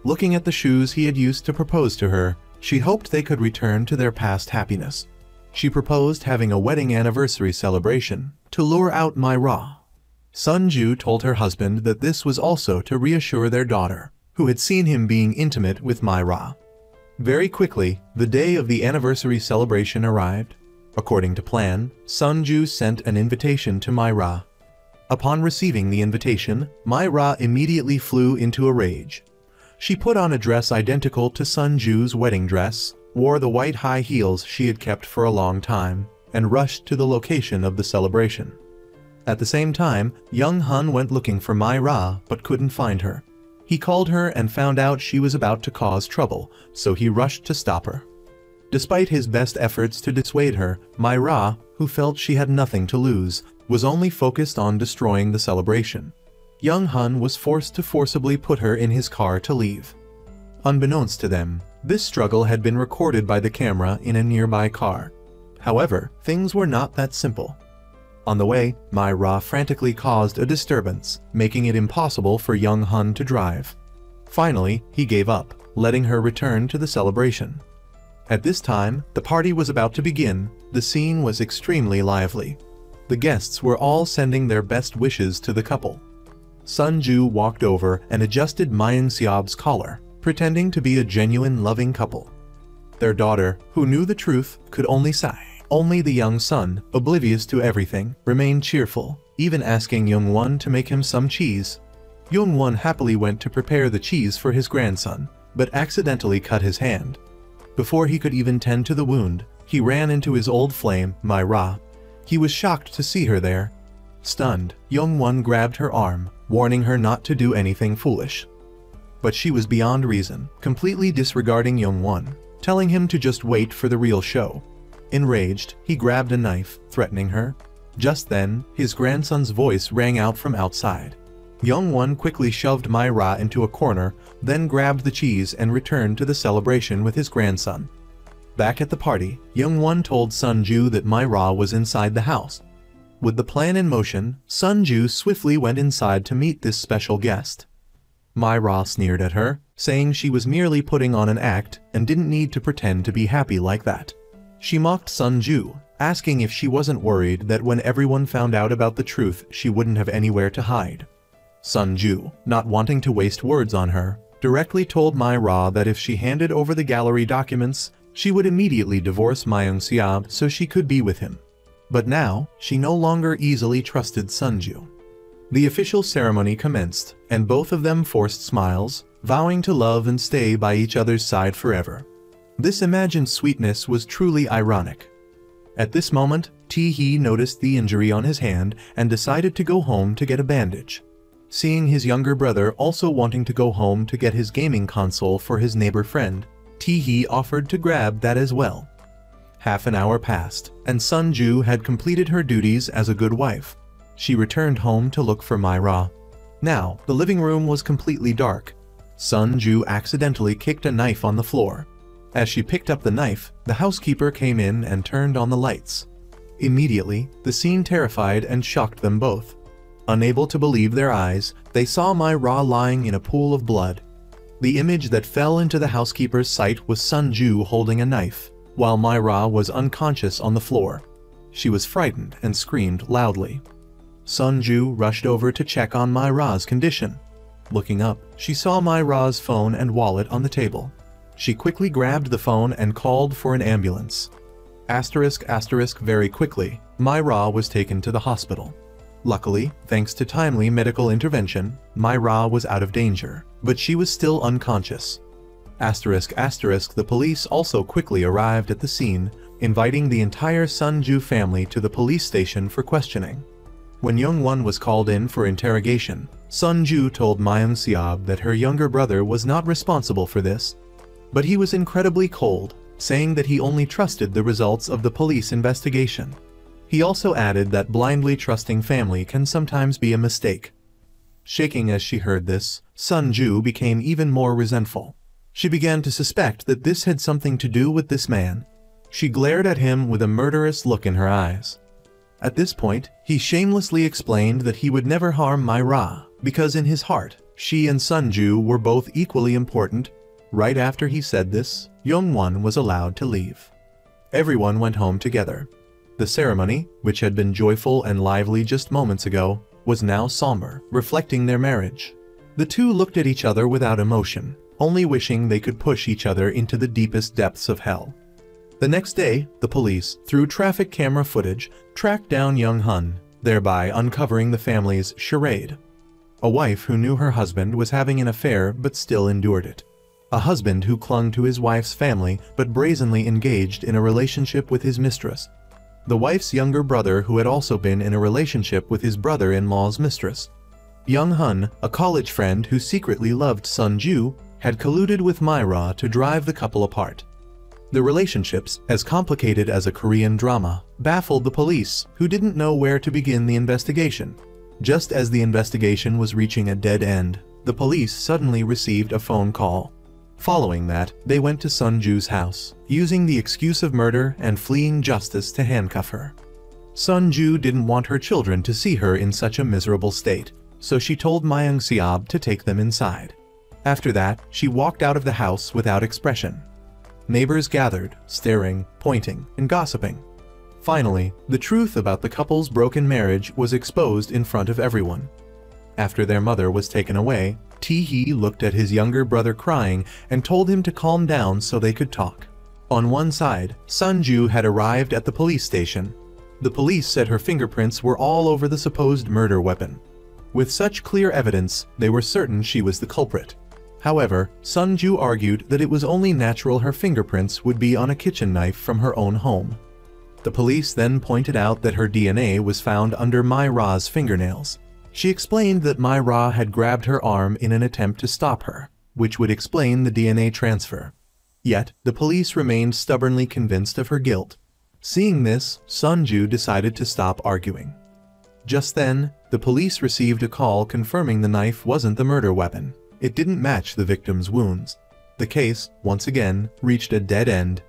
Looking at the shoes he had used to propose to her, she hoped they could return to their past happiness. She proposed having a wedding anniversary celebration to lure out Mai Ra. Sun Ju told her husband that this was also to reassure their daughter, who had seen him being intimate with Mai Ra. Very quickly, the day of the anniversary celebration arrived. According to plan, Sun Ju sent an invitation to Mai Ra. Upon receiving the invitation, Mai Ra immediately flew into a rage. She put on a dress identical to Sun Ju's wedding dress, wore the white high heels she had kept for a long time, and rushed to the location of the celebration. At the same time, Young Hun went looking for Mai Ra but couldn't find her. He called her and found out she was about to cause trouble, so he rushed to stop her. Despite his best efforts to dissuade her, Mai Ra, who felt she had nothing to lose, was only focused on destroying the celebration. Young Hun was forced to forcibly put her in his car to leave. Unbeknownst to them, this struggle had been recorded by the camera in a nearby car. However, things were not that simple. On the way, Mai Ra frantically caused a disturbance, making it impossible for Young Hun to drive. Finally, he gave up, letting her return to the celebration. At this time, the party was about to begin. The scene was extremely lively. The guests were all sending their best wishes to the couple. Sun Ju walked over and adjusted Mayang Xiaob's collar, pretending to be a genuine loving couple. Their daughter, who knew the truth, could only sigh. Only the young son, oblivious to everything, remained cheerful, even asking Young-won to make him some cheese. Young-won happily went to prepare the cheese for his grandson, but accidentally cut his hand. Before he could even tend to the wound, he ran into his old flame, Mai Ra. He was shocked to see her there. Stunned, Young-won grabbed her arm, warning her not to do anything foolish. But she was beyond reason, completely disregarding Young-won, telling him to just wait for the real show. Enraged, he grabbed a knife, threatening her. Just then, his grandson's voice rang out from outside. Young-won quickly shoved Mai Ra into a corner, then grabbed the cheese and returned to the celebration with his grandson. Back at the party, Young-won told Sun Ju that Mai Ra was inside the house. With the plan in motion, Sun Ju swiftly went inside to meet this special guest. Mai Ra sneered at her, saying she was merely putting on an act and didn't need to pretend to be happy like that. She mocked Sun Ju, asking if she wasn't worried that when everyone found out about the truth she wouldn't have anywhere to hide. Sun Ju, not wanting to waste words on her, directly told Mai Ra that if she handed over the gallery documents, she would immediately divorce Mayang Xiaob so she could be with him. But now, she no longer easily trusted Sun Ju. The official ceremony commenced, and both of them forced smiles, vowing to love and stay by each other's side forever. This imagined sweetness was truly ironic. At this moment, Ti-hee noticed the injury on his hand and decided to go home to get a bandage. Seeing his younger brother also wanting to go home to get his gaming console for his neighbor friend, Ti-hee offered to grab that as well. Half an hour passed, and Sun Ju had completed her duties as a good wife. She returned home to look for Mai Ra. Now, the living room was completely dark. Sun Ju accidentally kicked a knife on the floor. As she picked up the knife, the housekeeper came in and turned on the lights. Immediately, the scene terrified and shocked them both. Unable to believe their eyes, they saw Mai Ra lying in a pool of blood. The image that fell into the housekeeper's sight was Sun Ju holding a knife, while Mai Ra was unconscious on the floor. She was frightened and screamed loudly. Sun Ju rushed over to check on Mai Ra's condition. Looking up, she saw Mai Ra's phone and wallet on the table. She quickly grabbed the phone and called for an ambulance. Very quickly, Mai Ra was taken to the hospital. Luckily, thanks to timely medical intervention, Mai Ra was out of danger, but she was still unconscious. The police also quickly arrived at the scene, inviting the entire Sunju family to the police station for questioning. When Young-won was called in for interrogation, Sunju told Myung-seob that her younger brother was not responsible for this. But he was incredibly cold, saying that he only trusted the results of the police investigation. He also added that blindly trusting family can sometimes be a mistake. Shaking as she heard this, Sunju became even more resentful. She began to suspect that this had something to do with this man. She glared at him with a murderous look in her eyes. At this point, he shamelessly explained that he would never harm Mai Ra, because in his heart, she and Sunju were both equally important. Right after he said this, Young-won was allowed to leave. Everyone went home together. The ceremony, which had been joyful and lively just moments ago, was now somber, reflecting their marriage. The two looked at each other without emotion, only wishing they could push each other into the deepest depths of hell. The next day, the police, through traffic camera footage, tracked down Young-hun, thereby uncovering the family's charade. A wife who knew her husband was having an affair but still endured it. A husband who clung to his wife's family but brazenly engaged in a relationship with his mistress. The wife's younger brother who had also been in a relationship with his brother-in-law's mistress. Young-hun, a college friend who secretly loved Sunju, had colluded with Mai Ra to drive the couple apart. The relationships, as complicated as a Korean drama, baffled the police, who didn't know where to begin the investigation. Just as the investigation was reaching a dead end, the police suddenly received a phone call. Following that, they went to Sunju's house, using the excuse of murder and fleeing justice to handcuff her. Sunju didn't want her children to see her in such a miserable state, so she told Myung-seob to take them inside. After that, she walked out of the house without expression. Neighbors gathered, staring, pointing, and gossiping. Finally, the truth about the couple's broken marriage was exposed in front of everyone. After their mother was taken away, Tae-hee looked at his younger brother crying and told him to calm down so they could talk. On one side, Sunju had arrived at the police station. The police said her fingerprints were all over the supposed murder weapon. With such clear evidence, they were certain she was the culprit. However, Sunju argued that it was only natural her fingerprints would be on a kitchen knife from her own home. The police then pointed out that her DNA was found under Mai Ra's fingernails. She explained that Mai Ra had grabbed her arm in an attempt to stop her, which would explain the DNA transfer. Yet, the police remained stubbornly convinced of her guilt. Seeing this, Sunju decided to stop arguing. Just then, the police received a call confirming the knife wasn't the murder weapon. It didn't match the victim's wounds. The case, once again, reached a dead end.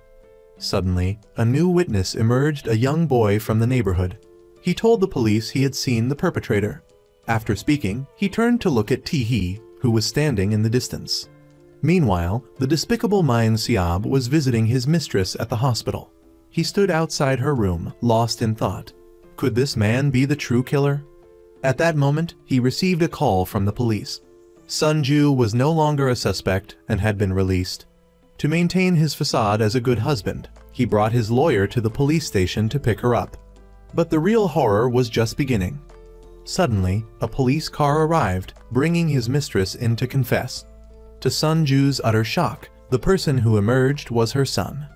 Suddenly, a new witness emerged, a young boy from the neighborhood. He told the police he had seen the perpetrator. After speaking, he turned to look at Tae-hee, who was standing in the distance. Meanwhile, the despicable Myung-seob was visiting his mistress at the hospital. He stood outside her room, lost in thought. Could this man be the true killer? At that moment, he received a call from the police. Sunju was no longer a suspect and had been released. To maintain his facade as a good husband, he brought his lawyer to the police station to pick her up. But the real horror was just beginning. Suddenly, a police car arrived, bringing his mistress in to confess. To Sunju's utter shock, the person who emerged was her son.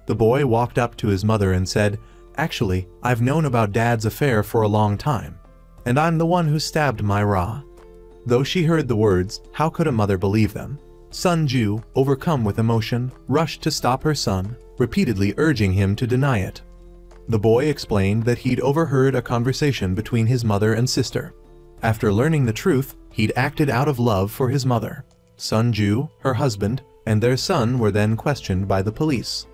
The boy walked up to his mother and said, "Actually, I've known about Dad's affair for a long time, and I'm the one who stabbed Mai Ra." Though she heard the words, how could a mother believe them? Sunju, overcome with emotion, rushed to stop her son, repeatedly urging him to deny it. The boy explained that he'd overheard a conversation between his mother and sister. After learning the truth, he'd acted out of love for his mother. Sunju, her husband, and their son were then questioned by the police.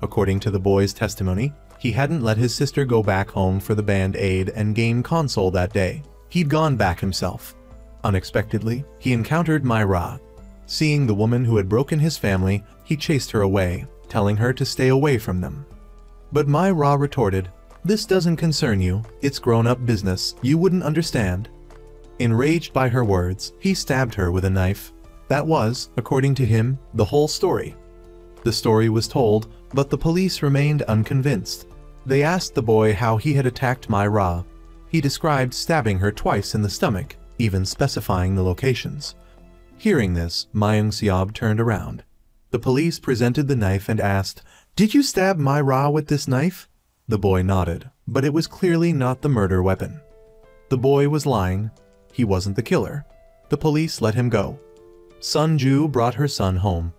According to the boy's testimony, he hadn't let his sister go back home for the band-aid and game console that day. He'd gone back himself. Unexpectedly, he encountered Mai Ra. Seeing the woman who had broken his family, he chased her away, telling her to stay away from them. But Mai Ra retorted, "This doesn't concern you, it's grown-up business, you wouldn't understand." Enraged by her words, he stabbed her with a knife. That was, according to him, the whole story. The story was told, but the police remained unconvinced. They asked the boy how he had attacked Mai Ra. He described stabbing her twice in the stomach, even specifying the locations. Hearing this, Ma Ying-seob turned around. The police presented the knife and asked, "Did you stab My Ra with this knife?" The boy nodded, but it was clearly not the murder weapon. The boy was lying. He wasn't the killer. The police let him go. Sun Ju brought her son home.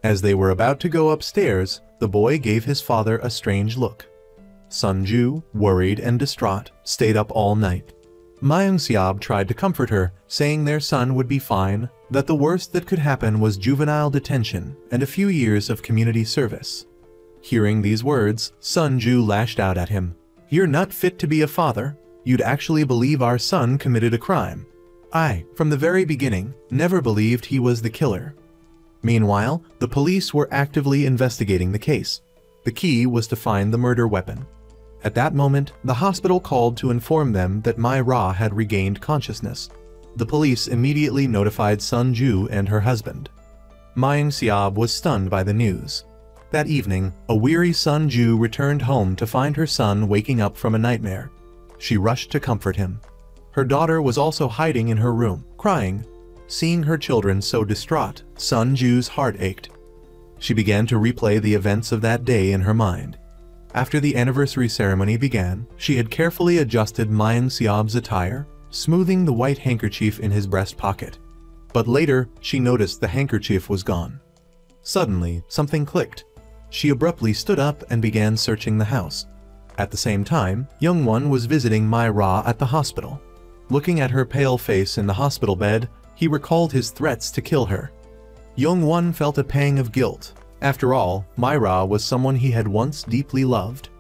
As they were about to go upstairs, the boy gave his father a strange look. Sun Ju, worried and distraught, stayed up all night. Ma Ying-seob tried to comfort her, saying their son would be fine, that the worst that could happen was juvenile detention and a few years of community service. Hearing these words, Sun Ju lashed out at him. "You're not fit to be a father. You'd actually believe our son committed a crime. I, from the very beginning, never believed he was the killer." Meanwhile, the police were actively investigating the case. The key was to find the murder weapon. At that moment, the hospital called to inform them that My Ra had regained consciousness. The police immediately notified Sun Ju and her husband. Ma Ying-seob was stunned by the news. That evening, a weary Sun Ju returned home to find her son waking up from a nightmare. She rushed to comfort him. Her daughter was also hiding in her room, crying. Seeing her children so distraught, Sun Ju's heart ached. She began to replay the events of that day in her mind. After the anniversary ceremony began, she had carefully adjusted Ma Ying-seob's attire, smoothing the white handkerchief in his breast pocket. But later, she noticed the handkerchief was gone. Suddenly, something clicked. She abruptly stood up and began searching the house. At the same time, Young-won was visiting My Ra at the hospital. Looking at her pale face in the hospital bed, he recalled his threats to kill her. Young-won felt a pang of guilt. After all, My Ra was someone he had once deeply loved.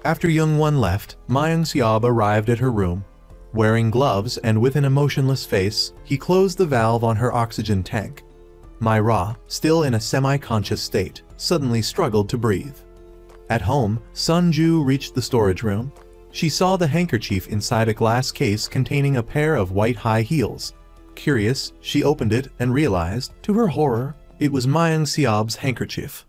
After Young-won left, Ma Ying-seob arrived at her room. Wearing gloves and with an emotionless face, he closed the valve on her oxygen tank. My Ra, still in a semi-conscious state, suddenly struggled to breathe. At home, Sun Ju reached the storage room. She saw the handkerchief inside a glass case containing a pair of white high heels. Curious, she opened it and realized, to her horror, it was Ma Ying-seob's handkerchief.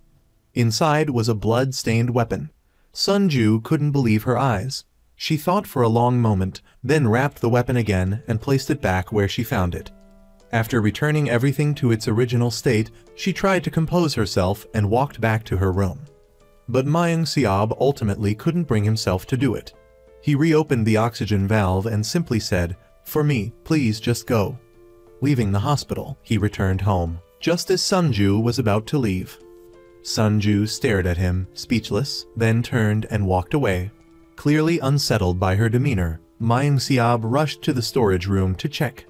Inside was a blood-stained weapon. Sun Ju couldn't believe her eyes. She thought for a long moment, then wrapped the weapon again and placed it back where she found it. After returning everything to its original state, she tried to compose herself and walked back to her room. But Ma Ying-seob ultimately couldn't bring himself to do it. He reopened the oxygen valve and simply said, "For me, please just go." Leaving the hospital, he returned home, just as Sun Ju was about to leave. Sun Ju stared at him, speechless, then turned and walked away. Clearly unsettled by her demeanor, Ma Ying-seob rushed to the storage room to check.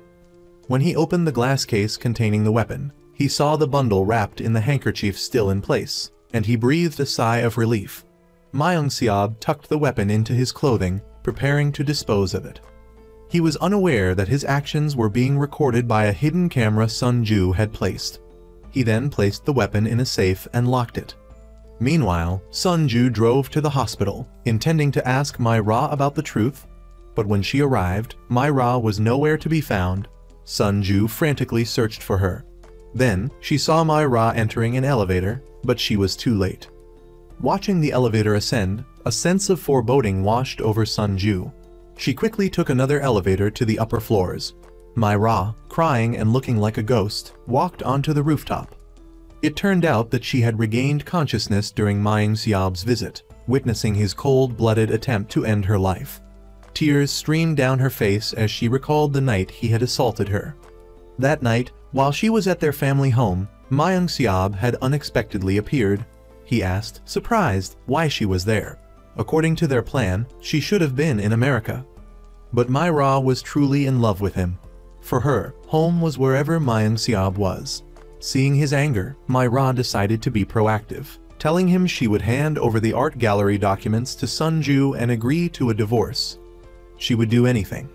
When he opened the glass case containing the weapon, he saw the bundle wrapped in the handkerchief still in place, and he breathed a sigh of relief. Ma Ying-seob tucked the weapon into his clothing, preparing to dispose of it. He was unaware that his actions were being recorded by a hidden camera Sun Ju had placed. He then placed the weapon in a safe and locked it. Meanwhile, Sun Ju drove to the hospital, intending to ask My Ra about the truth. But when she arrived, My Ra was nowhere to be found. Sun Ju frantically searched for her. Then, she saw My Ra entering an elevator, but she was too late. Watching the elevator ascend, a sense of foreboding washed over Sun Ju. She quickly took another elevator to the upper floors. My Ra, crying and looking like a ghost, walked onto the rooftop. It turned out that she had regained consciousness during Ma Ying-seob's visit, witnessing his cold-blooded attempt to end her life. Tears streamed down her face as she recalled the night he had assaulted her. That night, while she was at their family home, Ma Ying-seob had unexpectedly appeared. He asked, surprised, why she was there. According to their plan, she should have been in America. But My Ra was truly in love with him. For her, home was wherever Ma Ying-seob was. Seeing his anger, My Ra decided to be proactive, telling him she would hand over the art gallery documents to Sun Ju and agree to a divorce. She would do anything.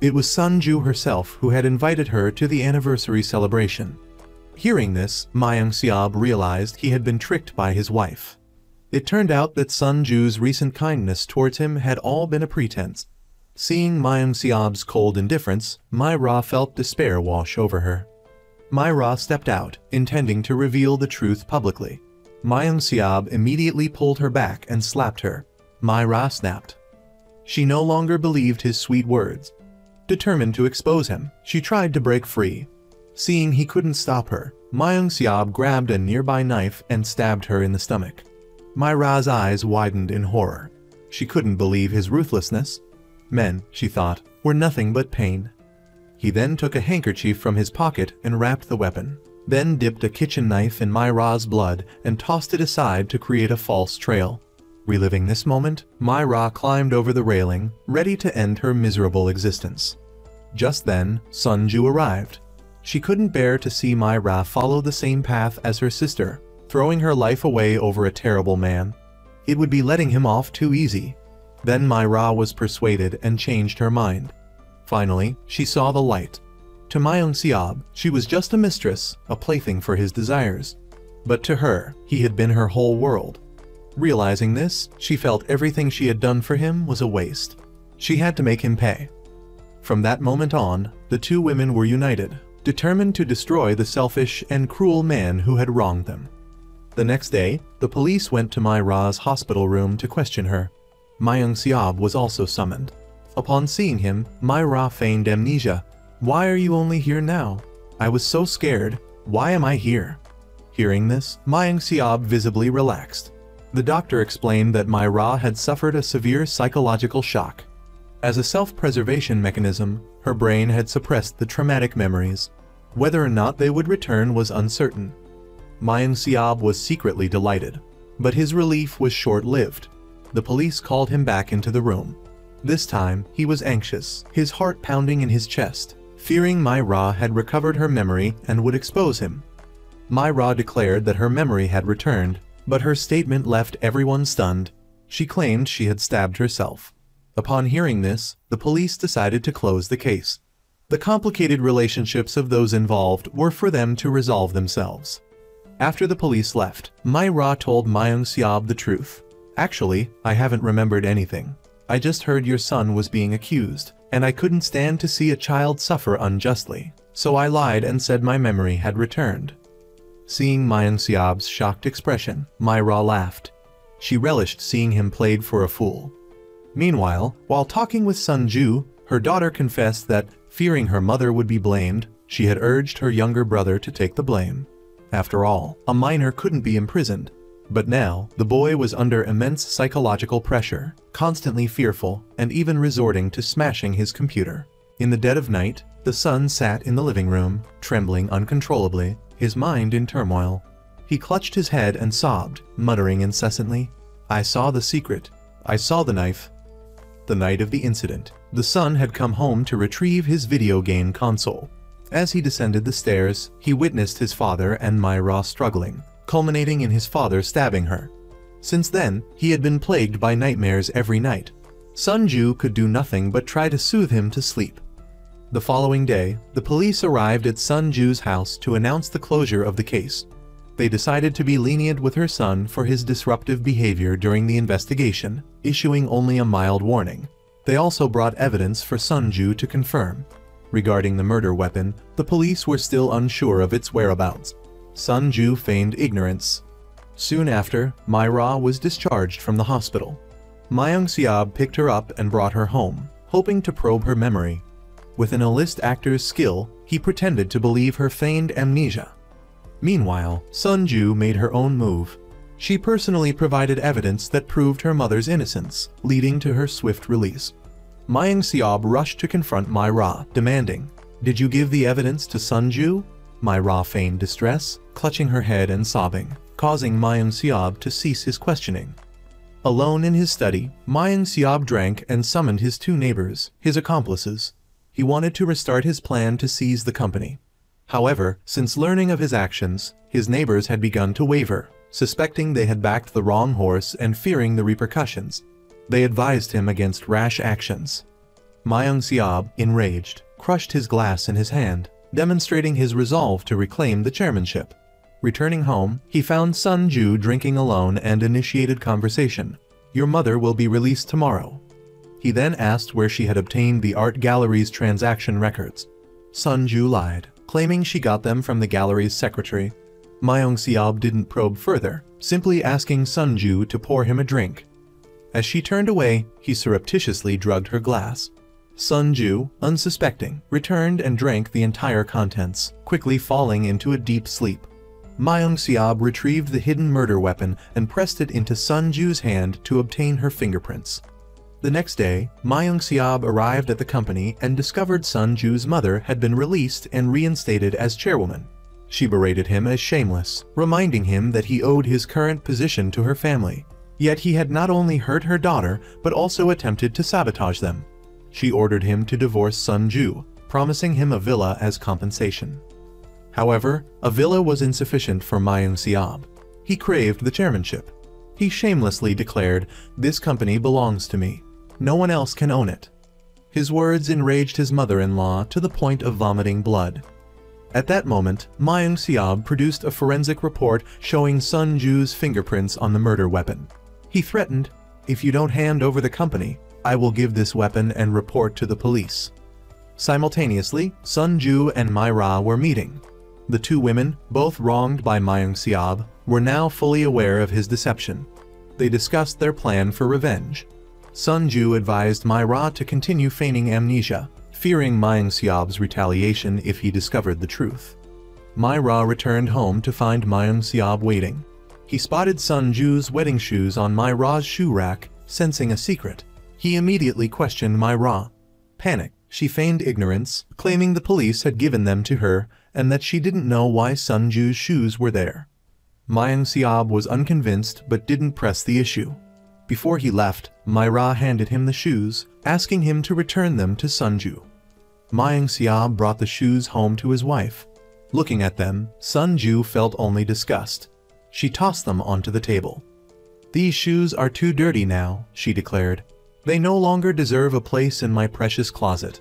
It was Sun Ju herself who had invited her to the anniversary celebration. Hearing this, Ma Ying-seob realized he had been tricked by his wife. It turned out that Sun Ju's recent kindness towards him had all been a pretense. Seeing Ma Ying-seob's cold indifference, My Ra felt despair wash over her. My Ra stepped out, intending to reveal the truth publicly. Ma Ying-seob immediately pulled her back and slapped her. My Ra snapped. She no longer believed his sweet words. Determined to expose him, she tried to break free. Seeing he couldn't stop her, Ma Ying-seob grabbed a nearby knife and stabbed her in the stomach. My Ra's eyes widened in horror. She couldn't believe his ruthlessness. Men, she thought, were nothing but pain. He then took a handkerchief from his pocket and wrapped the weapon, then dipped a kitchen knife in My Ra's blood and tossed it aside to create a false trail. Reliving this moment, My Ra climbed over the railing, ready to end her miserable existence. Just then, Sun Ju arrived. She couldn't bear to see My Ra follow the same path as her sister, throwing her life away over a terrible man. It would be letting him off too easy. Then My Ra was persuaded and changed her mind. Finally, she saw the light. To Ma Ying-seob, she was just a mistress, a plaything for his desires. But to her, he had been her whole world. Realizing this, she felt everything she had done for him was a waste. She had to make him pay. From that moment on, the two women were united, determined to destroy the selfish and cruel man who had wronged them. The next day, the police went to My Ra's hospital room to question her. Ma Ying-seob was also summoned. Upon seeing him, My Ra feigned amnesia. "Why are you only here now? I was so scared. Why am I here?" Hearing this, Ma Ying-seob visibly relaxed. The doctor explained that My Ra had suffered a severe psychological shock. As a self-preservation mechanism, her brain had suppressed the traumatic memories. Whether or not they would return was uncertain. Ma Ying-seob was secretly delighted. But his relief was short-lived. The police called him back into the room. This time, he was anxious, his heart pounding in his chest, fearing My Ra had recovered her memory and would expose him. My Ra declared that her memory had returned, but her statement left everyone stunned. She claimed she had stabbed herself. Upon hearing this, the police decided to close the case. The complicated relationships of those involved were for them to resolve themselves. After the police left, My Ra told Ma Ying-seob the truth. "Actually, I haven't remembered anything. I just heard your son was being accused, and I couldn't stand to see a child suffer unjustly, so I lied and said my memory had returned." Seeing Ma Ying-seob's shocked expression, My Ra laughed. She relished seeing him played for a fool. Meanwhile, while talking with Sun Ju, her daughter confessed that, fearing her mother would be blamed, she had urged her younger brother to take the blame. After all, a minor couldn't be imprisoned. But now, the boy was under immense psychological pressure, constantly fearful, and even resorting to smashing his computer. In the dead of night, the son sat in the living room, trembling uncontrollably, his mind in turmoil. He clutched his head and sobbed, muttering incessantly, "I saw the secret. I saw the knife." The night of the incident, the son had come home to retrieve his video game console. As he descended the stairs, he witnessed his father and My Ra struggling, culminating in his father stabbing her. Since then, he had been plagued by nightmares every night. Sun Ju could do nothing but try to soothe him to sleep. The following day, the police arrived at Sun Ju's house to announce the closure of the case. They decided to be lenient with her son for his disruptive behavior during the investigation, issuing only a mild warning. They also brought evidence for Sun Ju to confirm. Regarding the murder weapon, the police were still unsure of its whereabouts. Sun Ju feigned ignorance. Soon after, My Ra was discharged from the hospital. Ma Ying-seob picked her up and brought her home, hoping to probe her memory. With an A-list actor's skill, he pretended to believe her feigned amnesia. Meanwhile, Sun Ju made her own move. She personally provided evidence that proved her mother's innocence, leading to her swift release. Ma Ying-seob rushed to confront My Ra, demanding, "Did you give the evidence to Sun Ju?" My Ra feigned distress, clutching her head and sobbing, causing Ma Ying-seob to cease his questioning. Alone in his study, Ma Ying-seob drank and summoned his two neighbors, his accomplices. He wanted to restart his plan to seize the company. However, since learning of his actions, his neighbors had begun to waver, suspecting they had backed the wrong horse and fearing the repercussions. They advised him against rash actions. Ma Ying-seob, enraged, crushed his glass in his hand, demonstrating his resolve to reclaim the chairmanship. Returning home, he found Sun Ju drinking alone and initiated conversation. "Your mother will be released tomorrow." He then asked where she had obtained the art gallery's transaction records. Sun Ju lied, claiming she got them from the gallery's secretary. Ma Ying-seob didn't probe further, simply asking Sun Ju to pour him a drink. As she turned away, he surreptitiously drugged her glass. Sun Ju, unsuspecting, returned and drank the entire contents, quickly falling into a deep sleep. Ma Yong-seob retrieved the hidden murder weapon and pressed it into Sun Ju's hand to obtain her fingerprints. The next day, Ma Yong-seob arrived at the company and discovered Sun Ju's mother had been released and reinstated as chairwoman. She berated him as shameless, reminding him that he owed his current position to her family. Yet he had not only hurt her daughter, but also attempted to sabotage them. She ordered him to divorce Sun Ju, promising him a villa as compensation. However, a villa was insufficient for Ma Yong-seob. He craved the chairmanship. He shamelessly declared, "This company belongs to me. No one else can own it." His words enraged his mother-in-law to the point of vomiting blood. At that moment, Ma Yong-seob produced a forensic report showing Sun Ju's fingerprints on the murder weapon. He threatened, "If you don't hand over the company, I will give this weapon and report to the police." Simultaneously, Sun Ju and Mai Ra were meeting. The two women, both wronged by Ma Yong-seob, were now fully aware of his deception. They discussed their plan for revenge. Sun Ju advised Mai Ra to continue feigning amnesia, fearing Ma Yong-seob's retaliation if he discovered the truth. Mai Ra returned home to find Ma Yong-seob waiting. He spotted Sun Ju's wedding shoes on Mai Ra's shoe rack, sensing a secret. He immediately questioned Mai Ra. Panicked, she feigned ignorance, claiming the police had given them to her and that she didn't know why Sun Ju's shoes were there. Ma Yong-seob was unconvinced but didn't press the issue. Before he left, Mai Ra handed him the shoes, asking him to return them to Sun Ju. Ma Yong-seob brought the shoes home to his wife. Looking at them, Sun Ju felt only disgust. She tossed them onto the table. "These shoes are too dirty now," she declared. "They no longer deserve a place in my precious closet."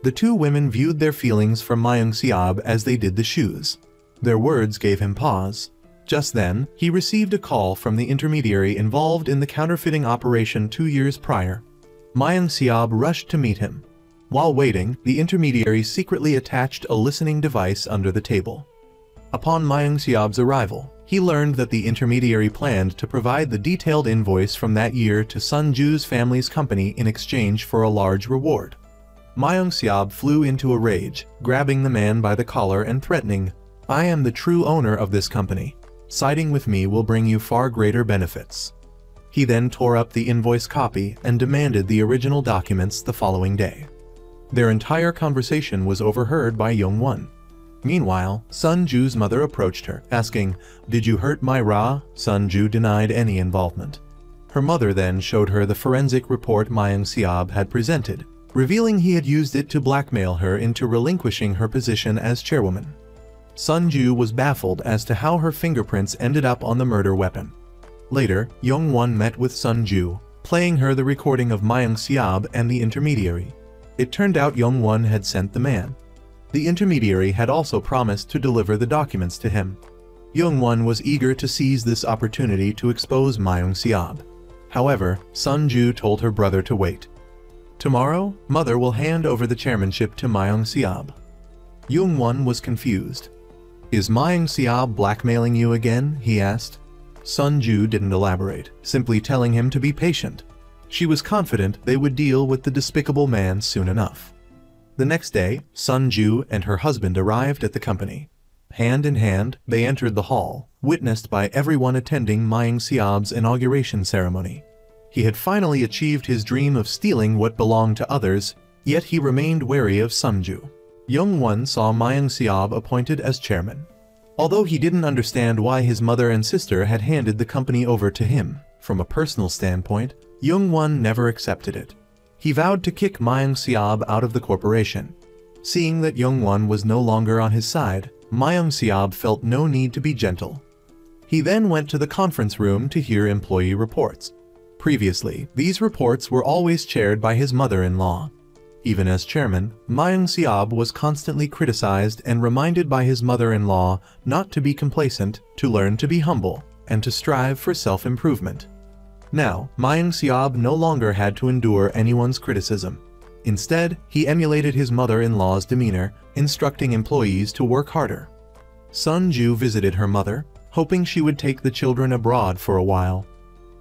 The two women viewed their feelings for Ma Yong-seob as they did the shoes. Their words gave him pause. Just then, he received a call from the intermediary involved in the counterfeiting operation 2 years prior. Ma Yong-seob rushed to meet him. While waiting, the intermediary secretly attached a listening device under the table. Upon Ma Yong-seob's arrival, he learned that the intermediary planned to provide the detailed invoice from that year to Sun Ju's family's company in exchange for a large reward. Ma Yong-seob flew into a rage, grabbing the man by the collar and threatening, "I am the true owner of this company. Siding with me will bring you far greater benefits." He then tore up the invoice copy and demanded the original documents the following day. Their entire conversation was overheard by Yong-won. Meanwhile, Sun Ju's mother approached her, asking, "Did you hurt Mai Ra?" Sun Ju denied any involvement. Her mother then showed her the forensic report Ma Yong-seob had presented, revealing he had used it to blackmail her into relinquishing her position as chairwoman. Sun Ju was baffled as to how her fingerprints ended up on the murder weapon. Later, Yong-won met with Sun Ju, playing her the recording of Ma Yong-seob and the intermediary. It turned out Yong-won had sent the man. The intermediary had also promised to deliver the documents to him. Yong-won was eager to seize this opportunity to expose Ma Yong-seob. However, Sun Ju told her brother to wait. "Tomorrow, mother will hand over the chairmanship to Ma Yong-seob." Yong-won was confused. "Is Ma Yong-seob blackmailing you again?" he asked. Sun Ju didn't elaborate, simply telling him to be patient. She was confident they would deal with the despicable man soon enough. The next day, Sun Ju and her husband arrived at the company. Hand in hand, they entered the hall, witnessed by everyone attending Ma Yong-seob's inauguration ceremony. He had finally achieved his dream of stealing what belonged to others, yet he remained wary of Sun Ju. Yong-won saw Ma Yong-seob appointed as chairman. Although he didn't understand why his mother and sister had handed the company over to him, from a personal standpoint, Yong-won never accepted it. He vowed to kick Ma Yong-seob out of the corporation. Seeing that Yong-won was no longer on his side, Ma Yong-seob felt no need to be gentle. He then went to the conference room to hear employee reports. Previously, these reports were always chaired by his mother-in-law. Even as chairman, Ma Yong-seob was constantly criticized and reminded by his mother-in-law not to be complacent, to learn to be humble, and to strive for self-improvement. Now, Ma Yong-seob no longer had to endure anyone's criticism. Instead, he emulated his mother-in-law's demeanor, instructing employees to work harder. Sun Ju visited her mother, hoping she would take the children abroad for a while.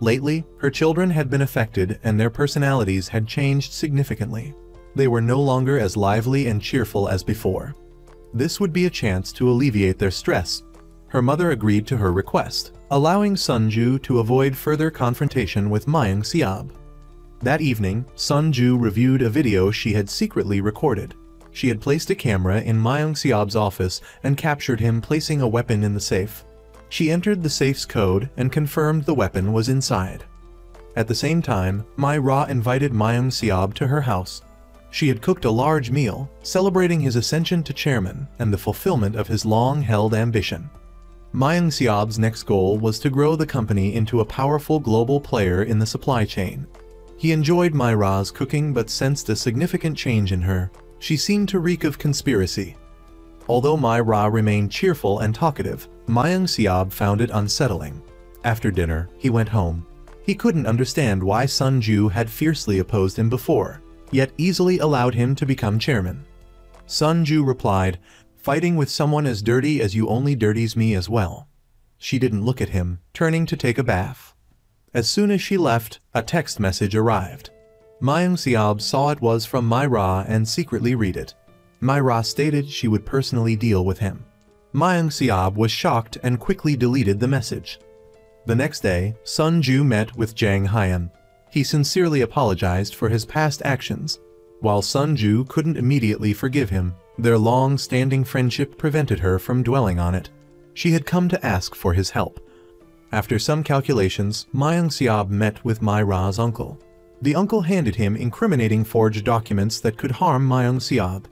Lately, her children had been affected and their personalities had changed significantly. They were no longer as lively and cheerful as before. This would be a chance to alleviate their stress. Her mother agreed to her request, allowing Sunju to avoid further confrontation with Mayang Siab. That evening, Sunju reviewed a video she had secretly recorded. She had placed a camera in Mayang Siab's office and captured him placing a weapon in the safe. She entered the safe's code and confirmed the weapon was inside. At the same time, Mai Ra invited Mayang Siab to her house. She had cooked a large meal, celebrating his ascension to chairman and the fulfillment of his long-held ambition. Mayang Siab's next goal was to grow the company into a powerful global player in the supply chain. He enjoyed Mai Ra's cooking but sensed a significant change in her. She seemed to reek of conspiracy. Although Mai Ra remained cheerful and talkative, Mayang Siab found it unsettling. After dinner, he went home. He couldn't understand why Sunju had fiercely opposed him before, yet easily allowed him to become chairman. Sunju replied, "Fighting with someone as dirty as you only dirties me as well." She didn't look at him, turning to take a bath. As soon as she left, a text message arrived. Mayang Siab saw it was from Mai Ra and secretly read it. Mai Ra stated she would personally deal with him. Mayang Siab was shocked and quickly deleted the message. The next day, Sunju met with Jang Hyun. He sincerely apologized for his past actions. While Sunju couldn't immediately forgive him, their long-standing friendship prevented her from dwelling on it. She had come to ask for his help. After some calculations, Mayang Siab met with Mai Ra's uncle. The uncle handed him incriminating forged documents that could harm Mayang Siab.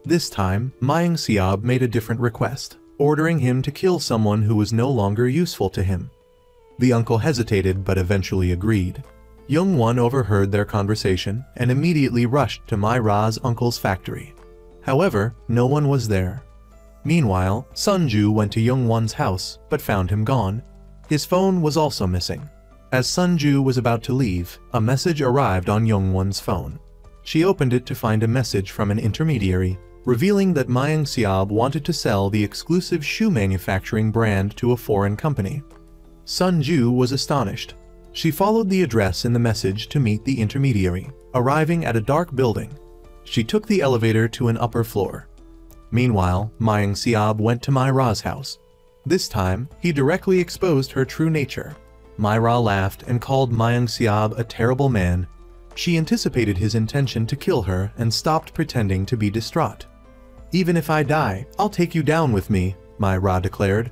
This time, Mayang Siab made a different request, ordering him to kill someone who was no longer useful to him. The uncle hesitated but eventually agreed. Young-won overheard their conversation and immediately rushed to Mai Ra's uncle's factory. However, no one was there. Meanwhile, Sunju went to Young-won's house but found him gone. His phone was also missing. As Sunju was about to leave, a message arrived on Young-won's phone. She opened it to find a message from an intermediary, revealing that Mayang Siab wanted to sell the exclusive shoe manufacturing brand to a foreign company. Sunju was astonished. She followed the address in the message to meet the intermediary, arriving at a dark building. She took the elevator to an upper floor. Meanwhile, Mayang Siab went to Mai Ra's house. This time, he directly exposed her true nature. Mai Ra laughed and called Mayang Siab a terrible man. She anticipated his intention to kill her and stopped pretending to be distraught. "Even if I die, I'll take you down with me," Mai Ra declared.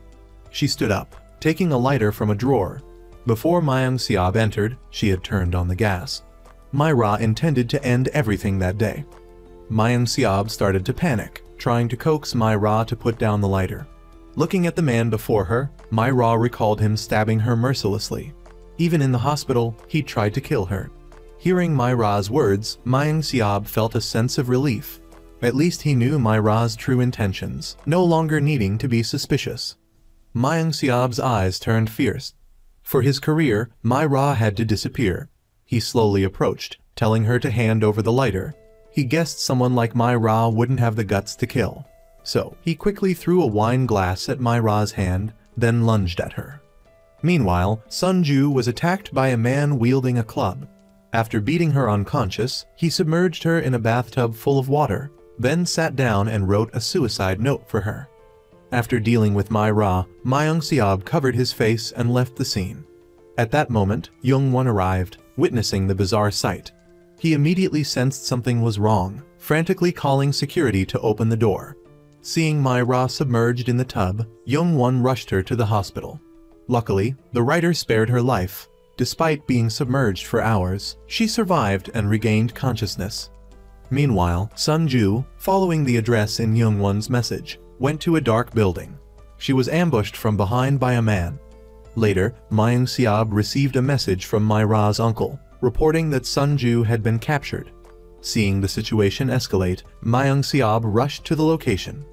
She stood up, taking a lighter from a drawer. Before Mayang Siab entered, she had turned on the gas. Mai Ra intended to end everything that day. Mayang Siab started to panic, trying to coax Mai Ra to put down the lighter. Looking at the man before her, Mai Ra recalled him stabbing her mercilessly. Even in the hospital, he tried to kill her. Hearing Mai Ra's words, Mayang Siab felt a sense of relief. At least he knew Mai Ra's true intentions, no longer needing to be suspicious. Mayang Siab's eyes turned fierce. For his career, Mai Ra had to disappear. He slowly approached, telling her to hand over the lighter. He guessed someone like Mai Ra wouldn't have the guts to kill. So, he quickly threw a wine glass at Mai Ra's hand, then lunged at her. Meanwhile, Sunju was attacked by a man wielding a club. After beating her unconscious, he submerged her in a bathtub full of water, then sat down and wrote a suicide note for her. After dealing with Mai Ra, Mayang Siab covered his face and left the scene. At that moment, Young-won arrived, witnessing the bizarre sight. He immediately sensed something was wrong, frantically calling security to open the door. Seeing Mai Ra submerged in the tub, Young-won rushed her to the hospital. Luckily, the writer spared her life. Despite being submerged for hours, she survived and regained consciousness. Meanwhile, Sunju, following the address in Young-won's message, went to a dark building. She was ambushed from behind by a man. Later, Mayang Siab received a message from Mai Ra's uncle, reporting that Sunju had been captured. Seeing the situation escalate, Mayang Siab rushed to the location.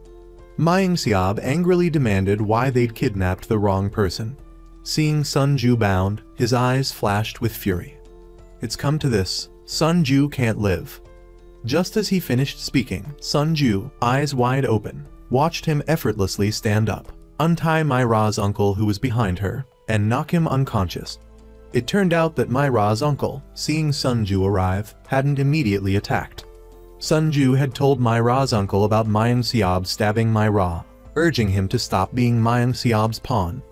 Mayang Siab angrily demanded why they'd kidnapped the wrong person. Seeing Sunju bound, his eyes flashed with fury. "It's come to this. Sunju can't live." Just as he finished speaking, Sunju, eyes wide open, watched him effortlessly stand up, untie Mai Ra's uncle who was behind her, and knock him unconscious. It turned out that My Ra's uncle, seeing Sunju arrive, hadn't immediately attacked. Sunju had told My Ra's uncle about Mayang Siab stabbing My Ra, urging him to stop being Mayang Siab's pawn.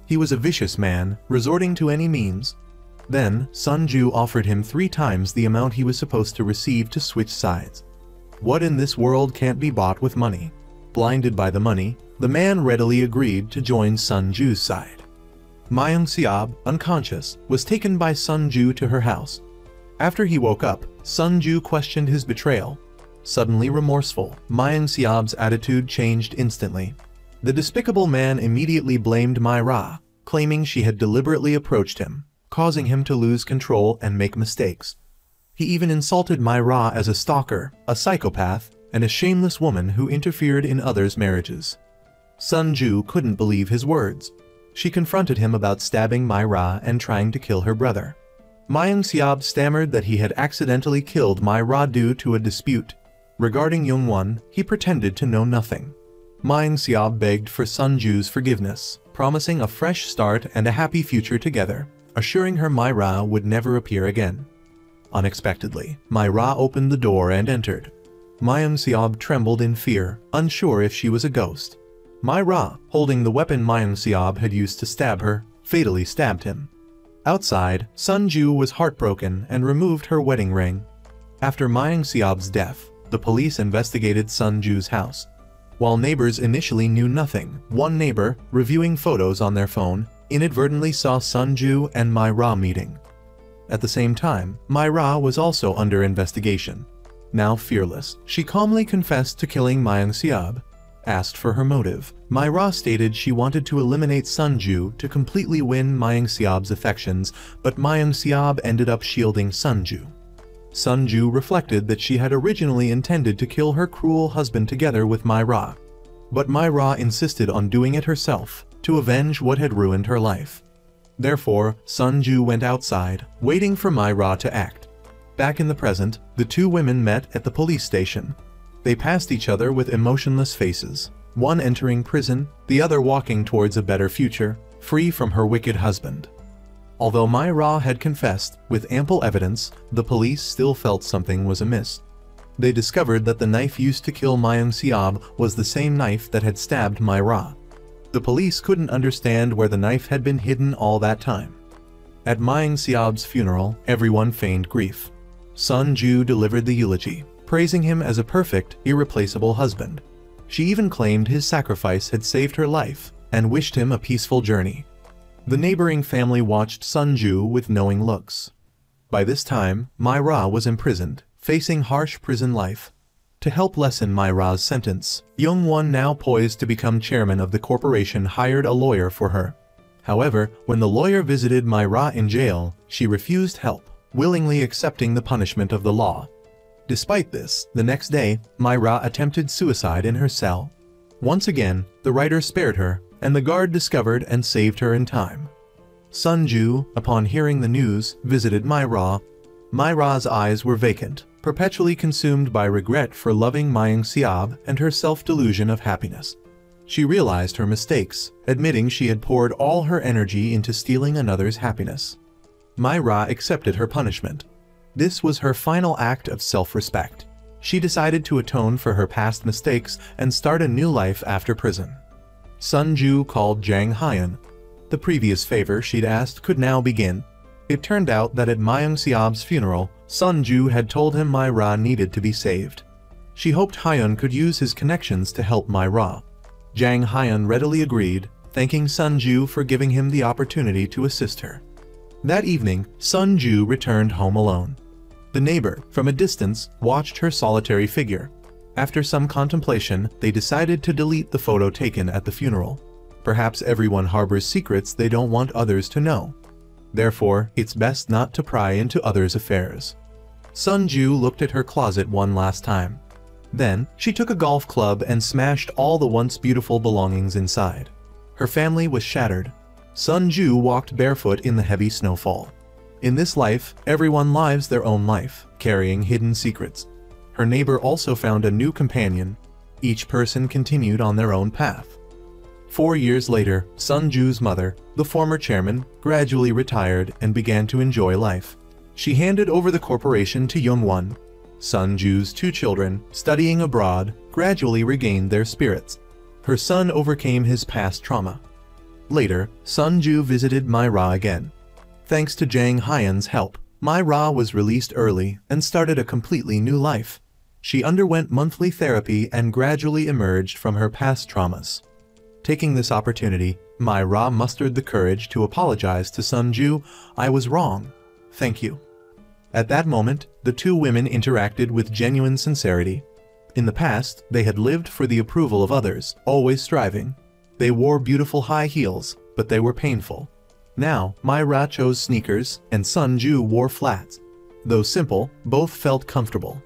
He was a vicious man, resorting to any means. Then, Sunju offered him 3 times the amount he was supposed to receive to switch sides. What in this world can't be bought with money? Blinded by the money, the man readily agreed to join Sunju's side. Mayang Siab, unconscious, was taken by Sunju to her house. After he woke up, Sunju questioned his betrayal. Suddenly remorseful, Mayang Siab's attitude changed instantly. The despicable man immediately blamed My Ra, claiming she had deliberately approached him, causing him to lose control and make mistakes. He even insulted My Ra as a stalker, a psychopath, and a shameless woman who interfered in others' marriages. Sunju couldn't believe his words. She confronted him about stabbing My Ra and trying to kill her brother. Mayang Siab stammered that he had accidentally killed My Ra due to a dispute. Regarding Youngwon, he pretended to know nothing. Mayang Siab begged for Sunju's forgiveness, promising a fresh start and a happy future together, assuring her My Ra would never appear again. Unexpectedly, My Ra opened the door and entered. Mayang Siab trembled in fear, unsure if she was a ghost. My Ra, holding the weapon Mayang Siab had used to stab her, fatally stabbed him. Outside, Sunju was heartbroken and removed her wedding ring. After Mayang Siab's death, the police investigated Sunju's house. While neighbors initially knew nothing, one neighbor, reviewing photos on their phone, inadvertently saw Sunju and My Ra meeting. At the same time, My Ra was also under investigation. Now fearless, she calmly confessed to killing Mayang Siab. Asked for her motive, My Ra stated she wanted to eliminate Sunju to completely win Mayang Siab's affections, but Mayang Siab ended up shielding Sunju. Sunju reflected that she had originally intended to kill her cruel husband together with My Ra. But My Ra insisted on doing it herself, to avenge what had ruined her life. Therefore, Sunju went outside, waiting for My Ra to act. Back in the present, the 2 women met at the police station. They passed each other with emotionless faces, one entering prison, the other walking towards a better future, free from her wicked husband. Although My Ra had confessed, with ample evidence, the police still felt something was amiss. They discovered that the knife used to kill Mayang Siab was the same knife that had stabbed My Ra. The police couldn't understand where the knife had been hidden all that time. At Mayang Siab's funeral, everyone feigned grief. Sunju delivered the eulogy, praising him as a perfect, irreplaceable husband. She even claimed his sacrifice had saved her life, and wished him a peaceful journey. The neighboring family watched Sunju with knowing looks. By this time, My Ra was imprisoned, facing harsh prison life. To help lessen My Ra's sentence, Youngwon, now poised to become chairman of the corporation, hired a lawyer for her. However, when the lawyer visited My Ra in jail, she refused help, willingly accepting the punishment of the law. Despite this, the next day, My Ra attempted suicide in her cell. Once again, the writer spared her, and the guard discovered and saved her in time. Sunju, upon hearing the news, visited My Ra. My Ra's eyes were vacant, perpetually consumed by regret for loving Mayang Siab and her self-delusion of happiness. She realized her mistakes, admitting she had poured all her energy into stealing another's happiness. My Ra accepted her punishment. This was her final act of self-respect. She decided to atone for her past mistakes and start a new life after prison. Sunju called Jang Hyun. The previous favor she'd asked could now begin. It turned out that at Mayang Siab's funeral, Sunju had told him My Ra needed to be saved. She hoped Hyun could use his connections to help My Ra. Jang Hyun readily agreed, thanking Sunju for giving him the opportunity to assist her. That evening, Sunju returned home alone. The neighbor, from a distance, watched her solitary figure. After some contemplation, they decided to delete the photo taken at the funeral. Perhaps everyone harbors secrets they don't want others to know. Therefore, it's best not to pry into others' affairs. Sunju looked at her closet one last time. Then, she took a golf club and smashed all the once beautiful belongings inside. Her family was shattered. Sunju walked barefoot in the heavy snowfall. In this life, everyone lives their own life, carrying hidden secrets. Her neighbor also found a new companion. Each person continued on their own path. 4 years later, Sun Ju's mother, the former chairman, gradually retired and began to enjoy life. She handed over the corporation to Young-won. Sun Ju's 2 children, studying abroad, gradually regained their spirits. Her son overcame his past trauma. Later, Sun Ju visited Mai Ra again. Thanks to Jang Hyan's help, Mai Ra was released early and started a completely new life. She underwent monthly therapy and gradually emerged from her past traumas. Taking this opportunity, Mai Ra mustered the courage to apologize to Sun Ju. "I was wrong. Thank you." At that moment, the 2 women interacted with genuine sincerity. In the past, they had lived for the approval of others, always striving. They wore beautiful high heels, but they were painful. Now, Mai Ra chose sneakers, and Sun Ju wore flats. Though simple, both felt comfortable.